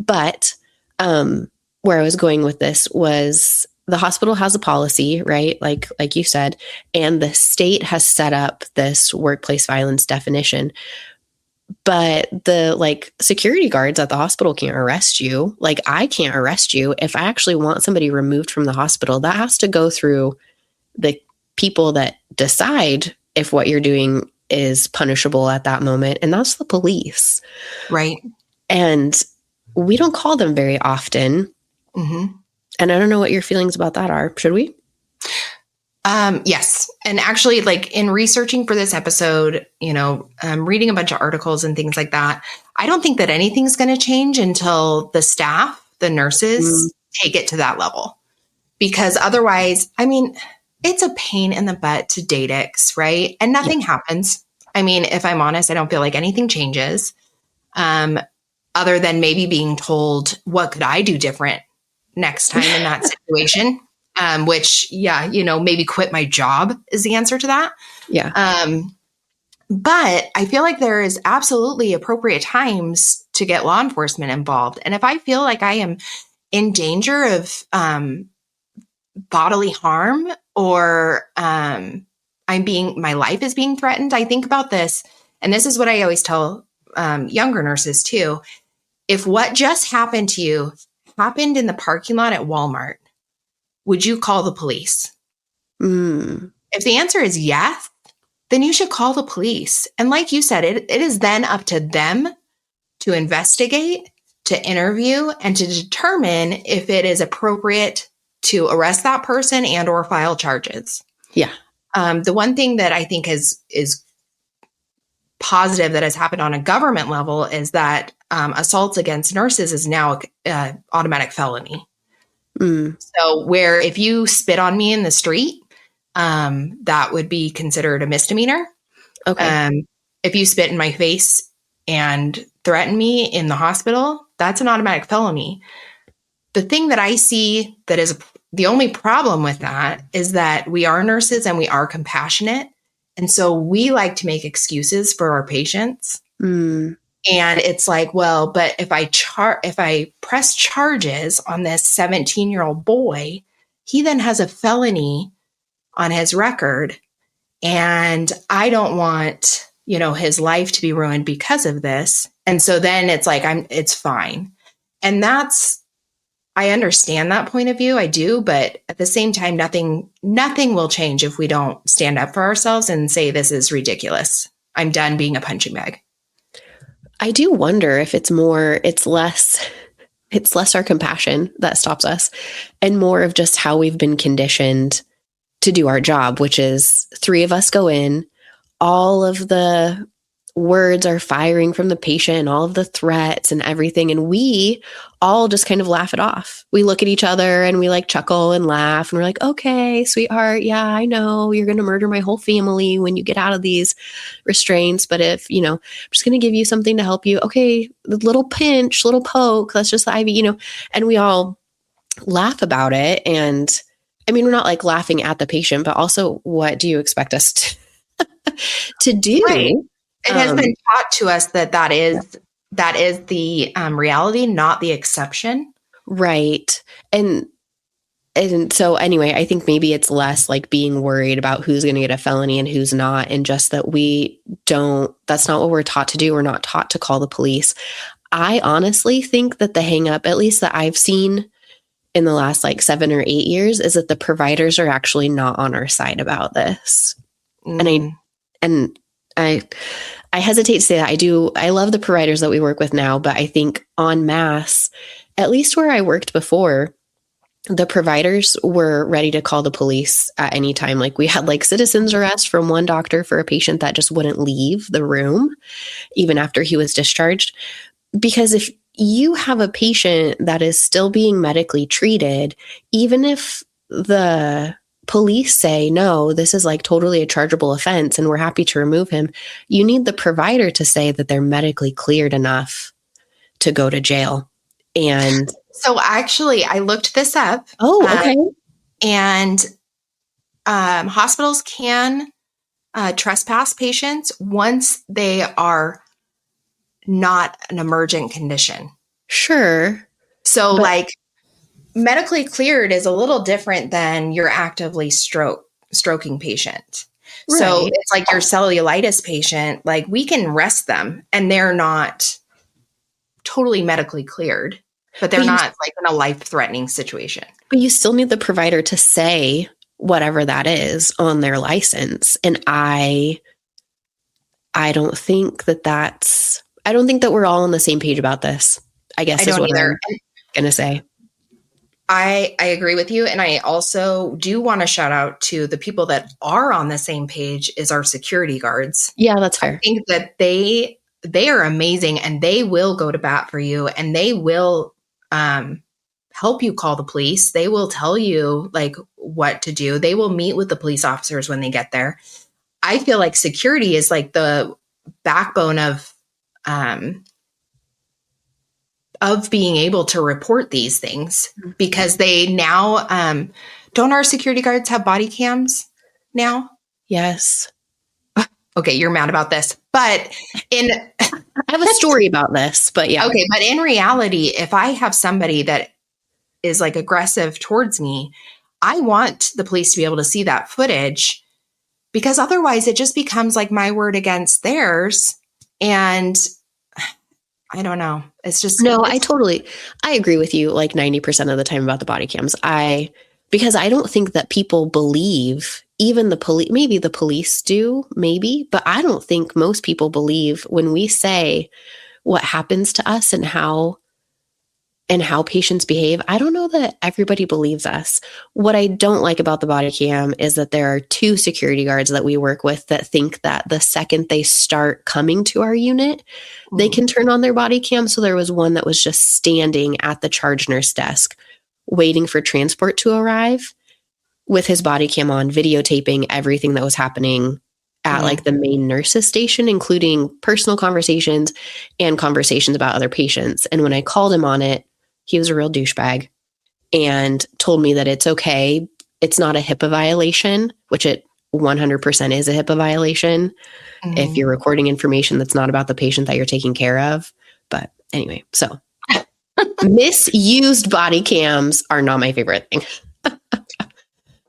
But where I was going with this was the hospital has a policy, right? Like you said, and the state has set up this workplace violence definition. But the like security guards at the hospital can't arrest you. Like I can't arrest you. If I actually want somebody removed from the hospital, that has to go through the people that decide if what you're doing is punishable at that moment. And that's the police. Right. And we don't call them very often. Mm-hmm. And I don't know what your feelings about that are. Should we? Yes. And actually, like in researching for this episode, reading a bunch of articles and things like that, I don't think that anything's going to change until the staff, the nurses, take it to that level. Because otherwise, I mean, it's a pain in the butt to date X, right? And nothing happens. I mean, if I'm honest, I don't feel like anything changes, other than maybe being told, what could I do different next time in that situation? Which, maybe quit my job is the answer to that. Yeah. But I feel like there is absolutely appropriate times to get law enforcement involved. And if I feel like I am in danger of bodily harm or my life is being threatened, I think about this. And this is what I always tell younger nurses too. If what just happened to you happened in the parking lot at Walmart, would you call the police? If the answer is yes, then you should call the police. And like you said, it is then up to them to investigate, to interview, and to determine if it is appropriate to arrest that person and or file charges. Yeah. The one thing that I think is positive that has happened on a government level is that assaults against nurses is now an automatic felony. So where if you spit on me in the street, that would be considered a misdemeanor. Okay. If you spit in my face and threaten me in the hospital, that's an automatic felony. The thing that I see that is the only problem with that is that we are nurses and we are compassionate. And so we like to make excuses for our patients. And it's like, well, but if I press charges on this 17-year-old boy, he then has a felony on his record. And I don't want, his life to be ruined because of this. And so then it's like, it's fine. And I understand that point of view. I do. But at the same time, nothing will change if we don't stand up for ourselves and say, this is ridiculous. I'm done being a punching bag. I do wonder if it's less our compassion that stops us and more of just how we've been conditioned to do our job, which is 3 of us go in, all of the words are firing from the patient and all of the threats and everything. And we all just kind of laugh it off. We look at each other and we like chuckle and laugh and we're like, okay, sweetheart. Yeah, I know you're going to murder my whole family when you get out of these restraints. But if, I'm just going to give you something to help you. Okay. Little pinch, little poke. That's just the IV, and we all laugh about it. And I mean, we're not like laughing at the patient, but also what do you expect us to do? Right. It has been taught to us that is the reality, not the exception. Right. And so anyway, I think maybe it's less like being worried about who's going to get a felony and who's not. And just that that's not what we're taught to do. We're not taught to call the police. I honestly think that the hang up, at least that I've seen in the last like 7 or 8 years, is that the providers are actually not on our side about this. And I hesitate to say that. I love the providers that we work with now, but I think en masse, at least where I worked before, the providers were ready to call the police at any time. Like we had like citizen's arrest from one doctor for a patient that just wouldn't leave the room even after he was discharged. Because if you have a patient that is still being medically treated, even if the police say, no, this is like totally a chargeable offense and we're happy to remove him, you need the provider to say that they're medically cleared enough to go to jail. And so actually, I looked this up. oh, okay. And hospitals can trespass patients once they are not an emergent condition. Sure. So like medically cleared is a little different than your actively stroking patient. Right. So it's like your cellulitis patient, like we can rest them and they're not totally medically cleared, but they're not like in a life-threatening situation. But you still need the provider to say whatever that is on their license. And I don't think that I don't think that we're all on the same page about this, I guess is what I'm going to say. I agree with you. And I also do want to shout out to the people that are on the same page is our security guards. Yeah, that's fair. I think that they are amazing and they will go to bat for you and they will help you call the police. They will tell you like what to do. They will meet with the police officers when they get there. I feel like security is like the backbone of being able to report these things because they now, don't our security guards have body cams now? Yes. Okay, you're mad about this, but I have a story about this, but yeah. Okay, but in reality, if I have somebody that is like aggressive towards me, I want the police to be able to see that footage because otherwise it just becomes like my word against theirs. And I don't know. It's just I agree with you like 90% of the time about the body cams. Because I don't think that people believe, even the police, maybe the police do, maybe, but I don't think most people believe when we say what happens to us and how patients behave. I don't know that everybody believes us. What I don't like about the body cam is that there are 2 security guards that we work with that think that the second they start coming to our unit, they can turn on their body cam. So there was one that was just standing at the charge nurse desk waiting for transport to arrive with his body cam on, videotaping everything that was happening at like the main nurse's station, including personal conversations and conversations about other patients. And when I called him on it, he was a real douchebag and told me that it's okay. It's not a HIPAA violation, which it 100% is a HIPAA violation if you're recording information that's not about the patient that you're taking care of. But anyway, so misused body cams are not my favorite thing.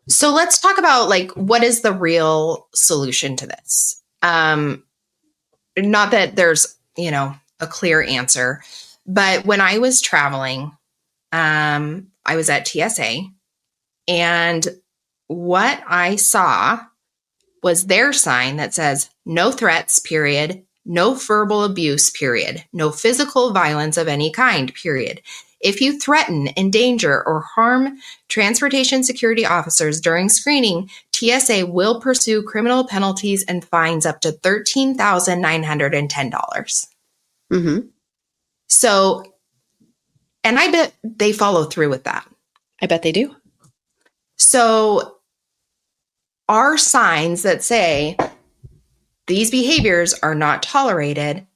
So let's talk about like, what is the real solution to this? Not that there's, a clear answer, but when I was traveling, I was at TSA and what I saw was their sign that says no threats, period, no verbal abuse, period, no physical violence of any kind, period. If you threaten, endanger, or harm transportation security officers during screening, TSA will pursue criminal penalties and fines up to $13,910. So, and I bet they follow through with that. I bet they do. So, our signs that say these behaviors are not tolerated,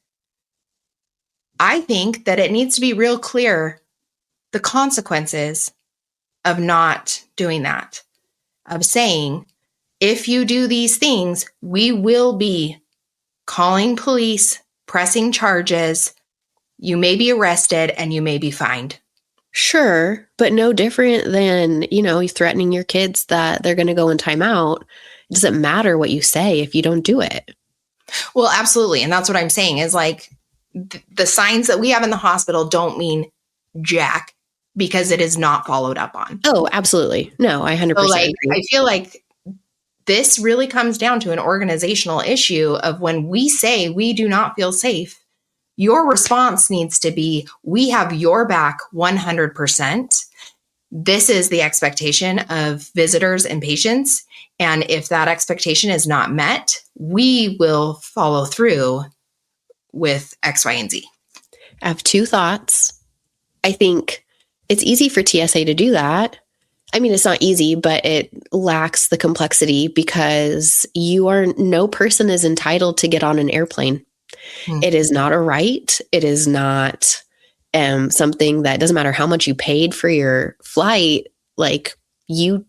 I think that it needs to be real clear the consequences of not doing that, of saying, if you do these things, we will be calling police, pressing charges, you may be arrested, and you may be fined. Sure, but no different than, threatening your kids that they're going to go in timeout. It doesn't matter what you say if you don't do it. Well, absolutely. And that's what I'm saying is like the signs that we have in the hospital don't mean jack because it is not followed up on. Oh, absolutely. No, I 100% agree. I feel like this really comes down to an organizational issue of when we say we do not feel safe, your response needs to be, we have your back 100%. This is the expectation of visitors and patients. And if that expectation is not met, we will follow through with X, Y, and Z. I have 2 thoughts. I think it's easy for TSA to do that. I mean, it's not easy, but it lacks the complexity because no person is entitled to get on an airplane. Hmm. It is not a right. It is not something that doesn't matter how much you paid for your flight. Like the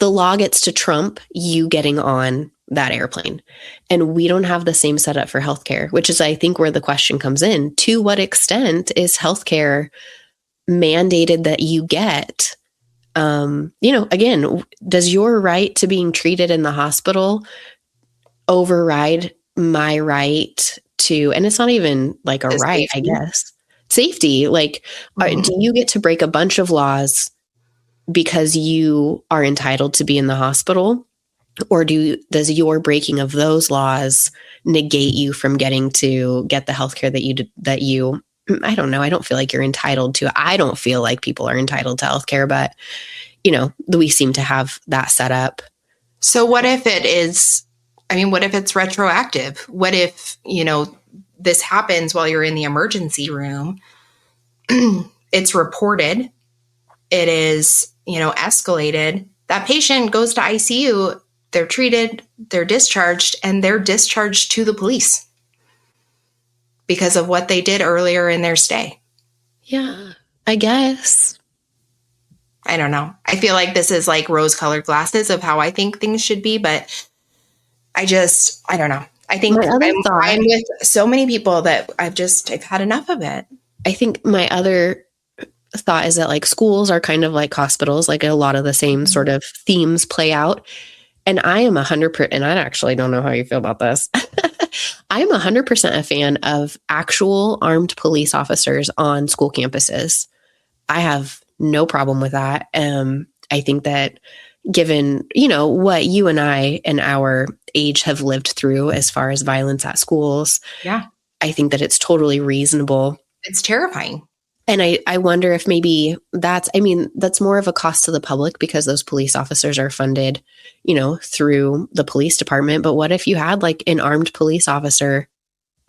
law gets to trump you getting on that airplane. And we don't have the same setup for healthcare, which is, I think, where the question comes in. To what extent is healthcare mandated that you get? Again, does your right to being treated in the hospital override my right to, and it's not even like a The right, I safety. guess, safety. Like, do you get to break a bunch of laws because you are entitled to be in the hospital? Or does your breaking of those laws negate you from getting to get the healthcare that you, I don't know. I don't feel like you're entitled to. I don't feel like people are entitled to healthcare, but we seem to have that set up. So what if what if it's retroactive? What if, this happens while you're in the emergency room? It's reported. It is, escalated. That patient goes to ICU, they're treated, they're discharged, and they're discharged to the police because of what they did earlier in their stay. Yeah, I guess. I don't know. I feel like this is like rose-colored glasses of how I think things should be, but I don't know. I think I'm with so many people that I've had enough of it. I think my other thought is that like schools are kind of like hospitals, like a lot of the same sort of themes play out. And I am 100%, and I actually don't know how you feel about this. I am 100% a fan of actual armed police officers on school campuses. I have no problem with that. I think that given, what you and I and our age have lived through as far as violence at schools, yeah, I think that it's totally reasonable. It's terrifying. And I wonder if maybe that's more of a cost to the public because those police officers are funded, through the police department. But what if you had like an armed police officer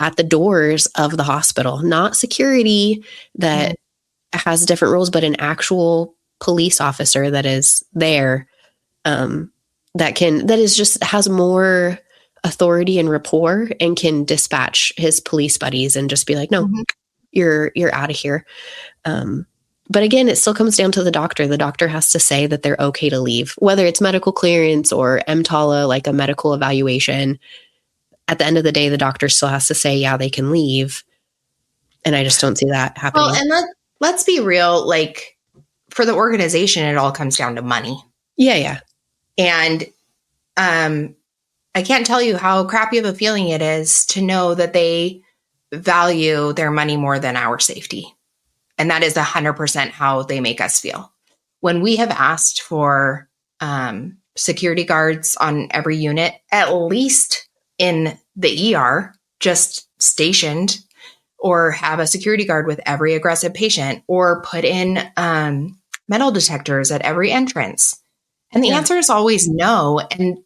at the doors of the hospital, not security that has different rules, but an actual police officer that is there, has more authority and rapport and can dispatch his police buddies and just be like, no, you're out of here. But again, it still comes down to the doctor. The doctor has to say that they're okay to leave, whether it's medical clearance or EMTALA, like a medical evaluation. At the end of the day, the doctor still has to say, yeah, they can leave. And I just don't see that happening. Well, and let's be real. Like for the organization, it all comes down to money. Yeah. And I can't tell you how crappy of a feeling it is to know that they value their money more than our safety. And that is 100% how they make us feel. When we have asked for security guards on every unit, at least in the ER, just stationed, or have a security guard with every aggressive patient, or put in metal detectors at every entrance. And the answer is always no. And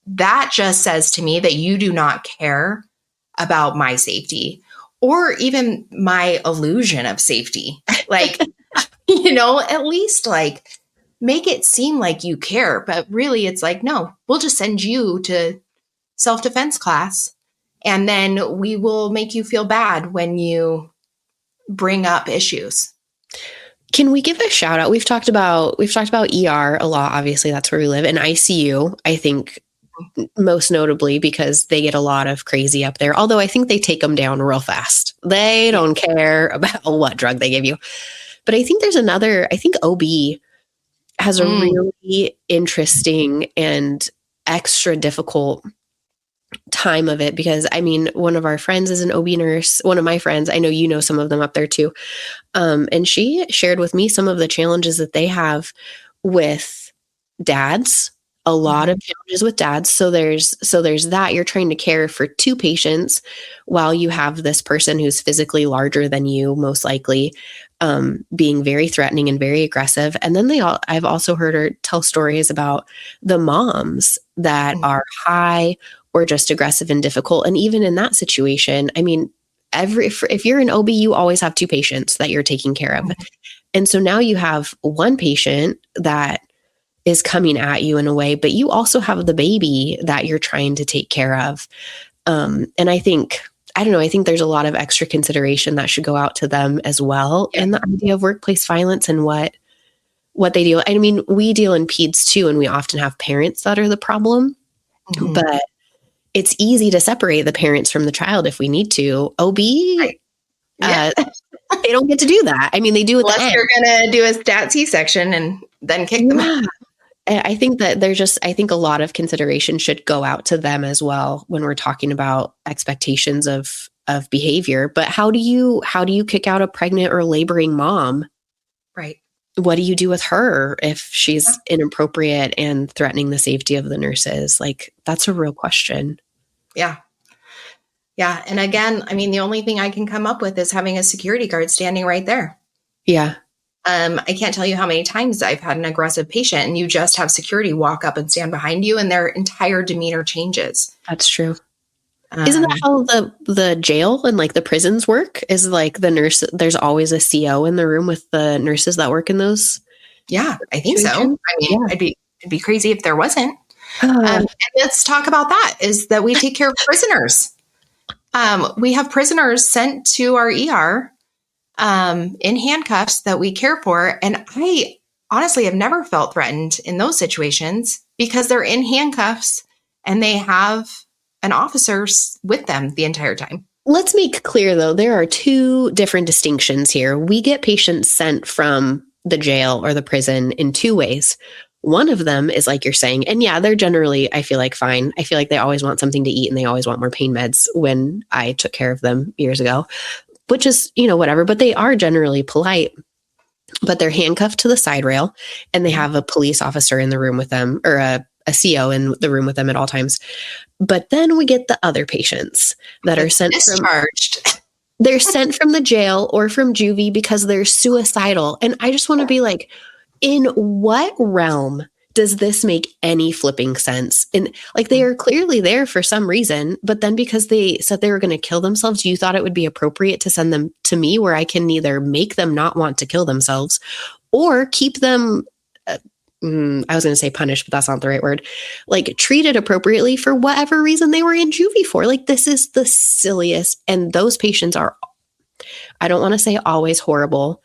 that just says to me that you do not care about my safety or even my illusion of safety. Like, at least like make it seem like you care. But really it's like, no, we'll just send you to self-defense class. And then we will make you feel bad when you bring up issues. Can we give a shout out? We've talked about ER a lot. Obviously, that's where we live. And ICU, I think most notably because they get a lot of crazy up there. Although I think they take them down real fast. They don't care about what drug they give you. But I think I think OB has a really interesting and extra difficult time of it because one of our friends is an OB nurse. One of my friends, I know some of them up there too. And she shared with me some of the challenges that they have with dads, a lot of challenges with dads. So there's that you're trying to care for two patients while you have this person who's physically larger than you, most likely, being very threatening and very aggressive. And then I've also heard her tell stories about the moms that are high or just aggressive and difficult. And even in that situation, if you're an OB, you always have two patients that you're taking care of. And so now you have one patient that is coming at you in a way, but you also have the baby that you're trying to take care of. And I think there's a lot of extra consideration that should go out to them as well. Yeah. And the idea of workplace violence and what they deal. I mean, we deal in peds too, and we often have parents that are the problem, but it's easy to separate the parents from the child if we need to. OB, Right. Yeah. they don't get to do that. I mean, they do at the end. Unless you're going to do a stat C-section and then kick them out. I think that I think a lot of consideration should go out to them as well when we're talking about expectations of behavior. But how do you kick out a pregnant or laboring mom? Right. What do you do with her if she's inappropriate and threatening the safety of the nurses? Like, that's a real question. Yeah. Yeah. And again, I mean, the only thing I can come up with is having a security guard standing right there. Yeah. I can't tell you how many times I've had an aggressive patient and you just have security walk up and stand behind you and their entire demeanor changes. That's true. Isn't that how the jail and like the prisons work? Is like the nurse, there's always a CO in the room with the nurses that work in those? Yeah, I think so. I mean, it'd be crazy if there wasn't. And let's talk about that, is that we take care of prisoners. We have prisoners sent to our ER in handcuffs that we care for. And I honestly have never felt threatened in those situations because they're in handcuffs and they have an officer with them the entire time. Let's make clear, though, there are two different distinctions here. We get patients sent from the jail or the prison in two ways. One of them is like you're saying, and yeah, they're generally, I feel like, fine. I feel like they always want something to eat and they always want more pain meds when I took care of them years ago, which is, whatever, but they are generally polite. But they're handcuffed to the side rail and they have a police officer in the room with them, or a CO in the room with them at all times. But then we get the other patients that are sent discharged. They're sent from the jail or from juvie because they're suicidal. And I just want to be like, in what realm does this make any flipping sense? And like, they are clearly there for some reason, but then because they said they were going to kill themselves, you thought it would be appropriate to send them to me, where I can either make them not want to kill themselves or keep them, I was going to say punished, but that's not the right word, like treated appropriately for whatever reason they were in juvie for. Like, this is the silliest. And those patients are, I don't want to say always horrible,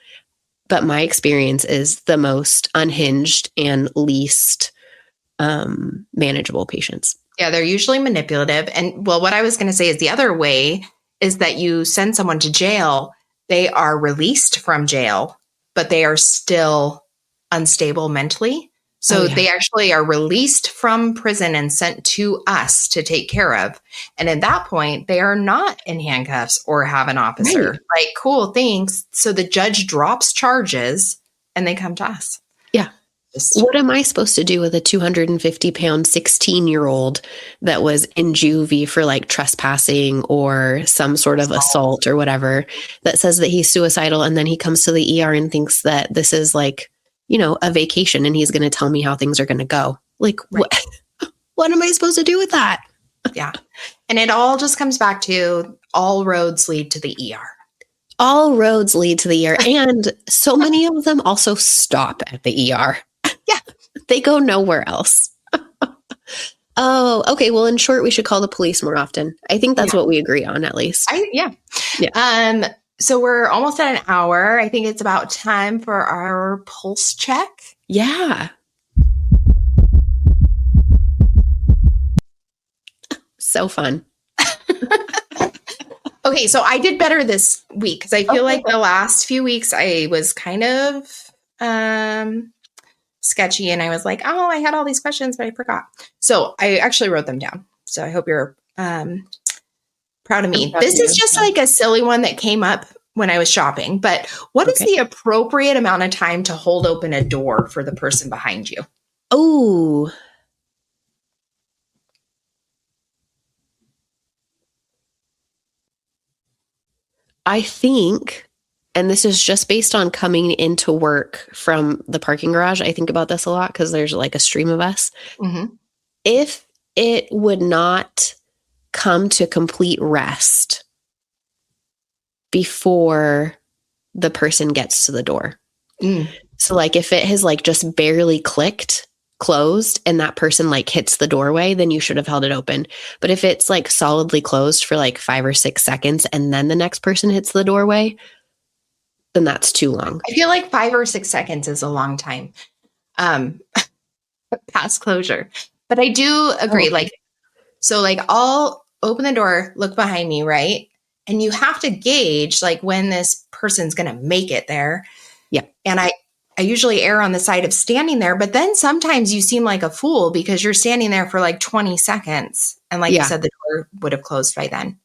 but my experience is the most unhinged and least manageable patients. Yeah, they're usually manipulative. And well, what I was going to say is the other way is that you send someone to jail, they are released from jail, but they are still unstable mentally. So they actually are released from prison and sent to us to take care of. And at that point, they are not in handcuffs or have an officer. Right. Like, cool, thanks. So the judge drops charges and they come to us. Yeah. What am I supposed to do with a 250-pound 16-year-old that was in juvie for like trespassing or some sort of assault or whatever, that says that he's suicidal, and then he comes to the ER and thinks that this is like, a vacation and he's going to tell me how things are going to go? Like, right. What am I supposed to do with that? Yeah. And it all just comes back to all roads lead to the ER. All roads lead to the ER. And so many of them also stop at the ER. Yeah. They go nowhere else. Oh, okay. Well, in short, we should call the police more often. I think that's what we agree on, at least. Yeah. So we're almost at an hour. I think it's about time for our pulse check. Yeah. So fun. Okay, so I did better this week because I feel like the last few weeks I was kind of sketchy, and I was like, oh, I had all these questions, but I forgot. So I actually wrote them down. So I hope you're proud of me. This is just like a silly one that came up when I was shopping, but what is the appropriate amount of time to hold open a door for the person behind you? Oh, I think, and this is just based on coming into work from the parking garage, I think about this a lot because there's like a stream of us. Mm-hmm. If it would not come to complete rest before the person gets to the door. Mm. So like if it has like just barely clicked closed and that person like hits the doorway, then you should have held it open. But if it's like solidly closed for like 5 or 6 seconds and then the next person hits the doorway, then that's too long. I feel like 5 or 6 seconds is a long time past closure. But I do agree. Oh. Like, so like I'll open the door, look behind me, right? And you have to gauge like when this person's going to make it there. Yeah. And I usually err on the side of standing there, but then sometimes you seem like a fool because you're standing there for like 20 seconds. And like you said, the door would have closed by then.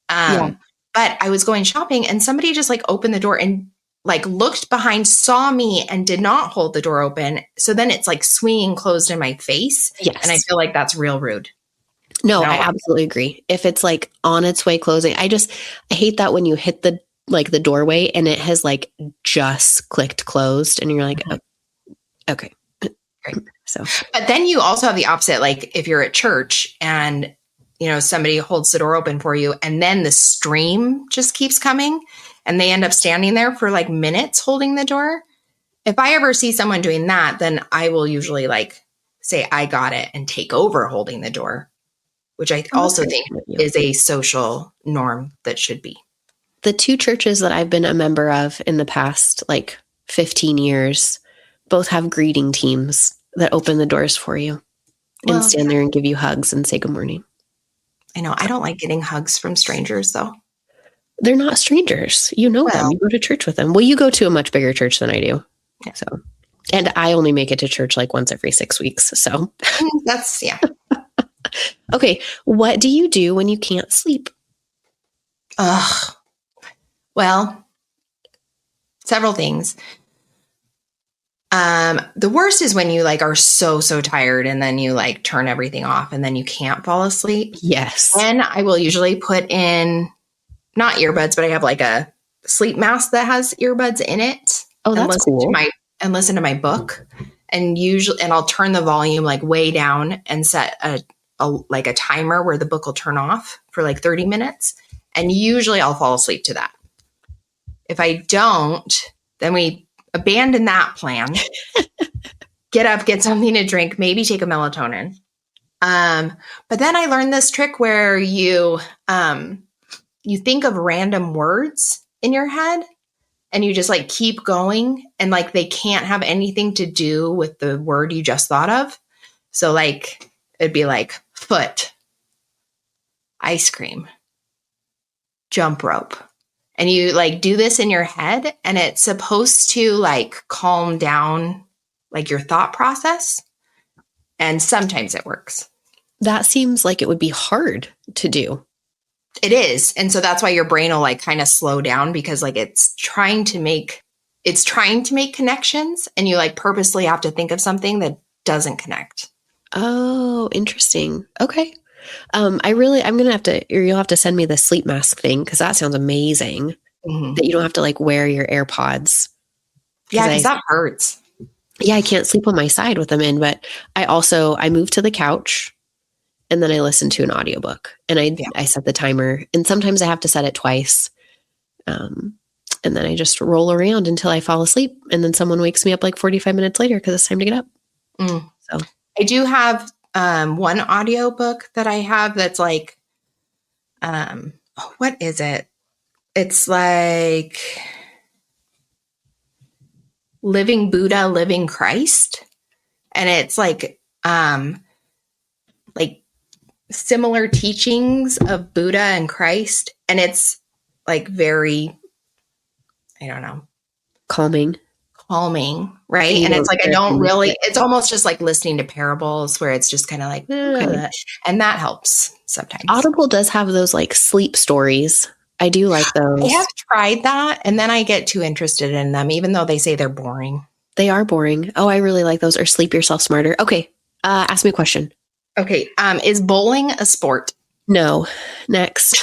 But I was going shopping and somebody just like opened the door and like looked behind, saw me and did not hold the door open. So then it's like swinging closed in my face. Yes. And I feel like that's real rude. No, I absolutely agree. If it's like on its way closing, I hate that when you hit the doorway and it has like just clicked closed and you're like, oh, okay. Great. So, but then you also have the opposite. Like if you're at church and, you know, somebody holds the door open for you and then the stream just keeps coming and they end up standing there for like minutes holding the door. If I ever see someone doing that, then I will usually like say, I got it and take over holding the door, which I also think is a social norm that should be. The 2 churches that I've been a member of in the past like 15 years both have greeting teams that open the doors for you and stand there and give you hugs and say good morning. I know. I don't like getting hugs from strangers, though. They're not strangers. You know them. You go to church with them. Well, you go to a much bigger church than I do. Yeah. So, and I only make it to church like once every 6 weeks. So that's, yeah. Okay. What do you do when you can't sleep? Well, several things. The worst is when you like are so tired and then you like turn everything off and then you can't fall asleep. Yes. And I will usually put in not earbuds, but I have like a sleep mask that has earbuds in it. Oh, that's cool. And listen to my book. And I'll turn the volume like way down and set a timer where the book will turn off for like 30 minutes. And usually I'll fall asleep to that. If I don't, then we abandon that plan, get up, get something to drink, maybe take a melatonin. But then I learned this trick where you think of random words in your head and you just like keep going and like they can't have anything to do with the word you just thought of. So like it'd be like foot, ice cream, jump rope. And you like do this in your head and it's supposed to like calm down like your thought process. And sometimes it works. That seems like it would be hard to do. It is. And so that's why your brain will like kind of slow down because like it's trying to make connections and you like purposely have to think of something that doesn't connect. Oh, interesting. Okay. I'm going to you'll have to send me the sleep mask thing because that sounds amazing. Mm-hmm. That you don't have to like wear your AirPods. Yeah, because that hurts. Yeah, I can't sleep on my side with them in, but I moved to the couch and then I listen to an audiobook and I set the timer and sometimes I have to set it twice. And then I just roll around until I fall asleep and then someone wakes me up like 45 minutes later because it's time to get up. So I do have one audiobook that I have that's like, what is it? It's like Living Buddha, Living Christ. And it's like similar teachings of Buddha and Christ. And it's like very, I don't know. Calming, right? And it's like, it's almost just like listening to parables where it's just kind of like, and that helps sometimes. Audible does have those like sleep stories. I do like those. I have tried that and then I get too interested in them, even though they say they're boring. They are boring. Oh, I really like those. Or Sleep Yourself Smarter. Okay. Ask me a question. Okay. Is bowling a sport? No. Next.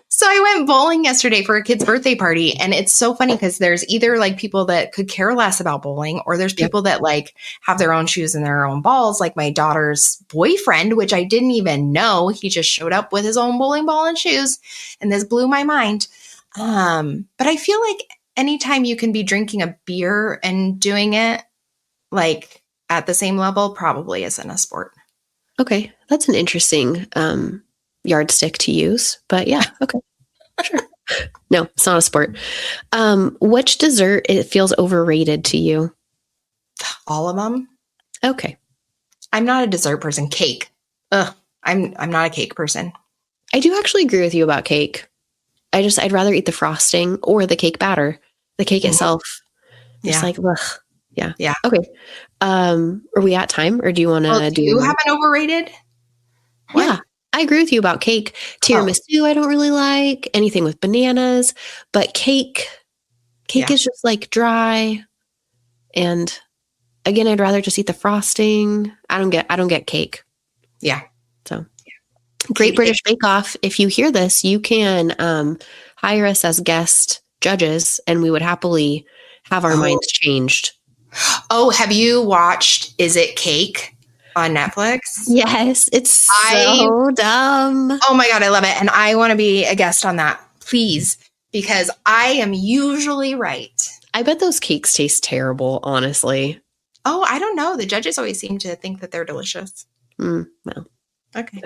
So I went bowling yesterday for a kid's birthday party. And it's so funny because there's either like people that could care less about bowling or there's people that like have their own shoes and their own balls. Like my daughter's boyfriend, which I didn't even know. He just showed up with his own bowling ball and shoes. And this blew my mind. But I feel like anytime you can be drinking a beer and doing it like at the same level probably isn't a sport. Okay. That's an interesting yardstick to use. But yeah, okay. Sure. No, it's not a sport. Which dessert it feels overrated to you? All of them. Okay. I'm not a dessert person. Cake. Ugh. I'm not a cake person. I do actually agree with you about cake. I'd rather eat the frosting or the cake batter. The cake itself. Just like, ugh. Yeah. Yeah. Okay. Are we at time or do you want to do you have an overrated one? Yeah. I agree with you about cake. Tiramisu, I don't really like anything with bananas, but cake is just like dry. And again, I'd rather just eat the frosting. I don't get cake. Yeah. So Great British Bake Off. If you hear this, you can hire us as guest judges and we would happily have our minds changed. Oh, have you watched Is It Cake on Netflix? Yes, it's so dumb. Oh my God, I love it. And I want to be a guest on that, please, because I am usually right. I bet those cakes taste terrible, honestly. Oh, I don't know. The judges always seem to think that they're delicious. No. Okay.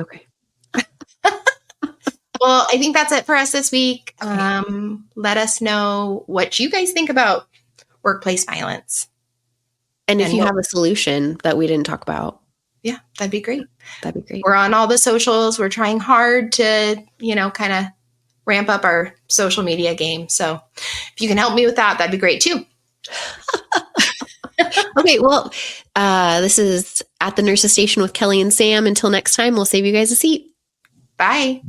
Well, I think that's it for us this week. Let us know what you guys think about workplace violence. And if you have a solution that we didn't talk about. Yeah, that'd be great. We're on all the socials. We're trying hard to, kind of ramp up our social media game. So if you can help me with that, that'd be great too. Okay, well, this is At the Nurse's Station with Kelly and Sam. Until next time, we'll save you guys a seat. Bye.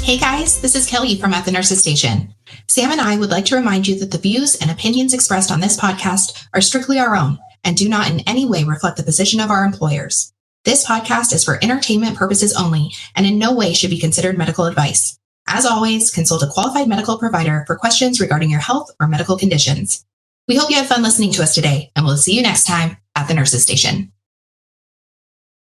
Hey guys, this is Kelly from At the Nurse's Station. Sam and I would like to remind you that the views and opinions expressed on this podcast are strictly our own and do not in any way reflect the position of our employers. This podcast is for entertainment purposes only and in no way should be considered medical advice. As always, consult a qualified medical provider for questions regarding your health or medical conditions. We hope you have fun listening to us today, and we'll see you next time at the Nurse's Station.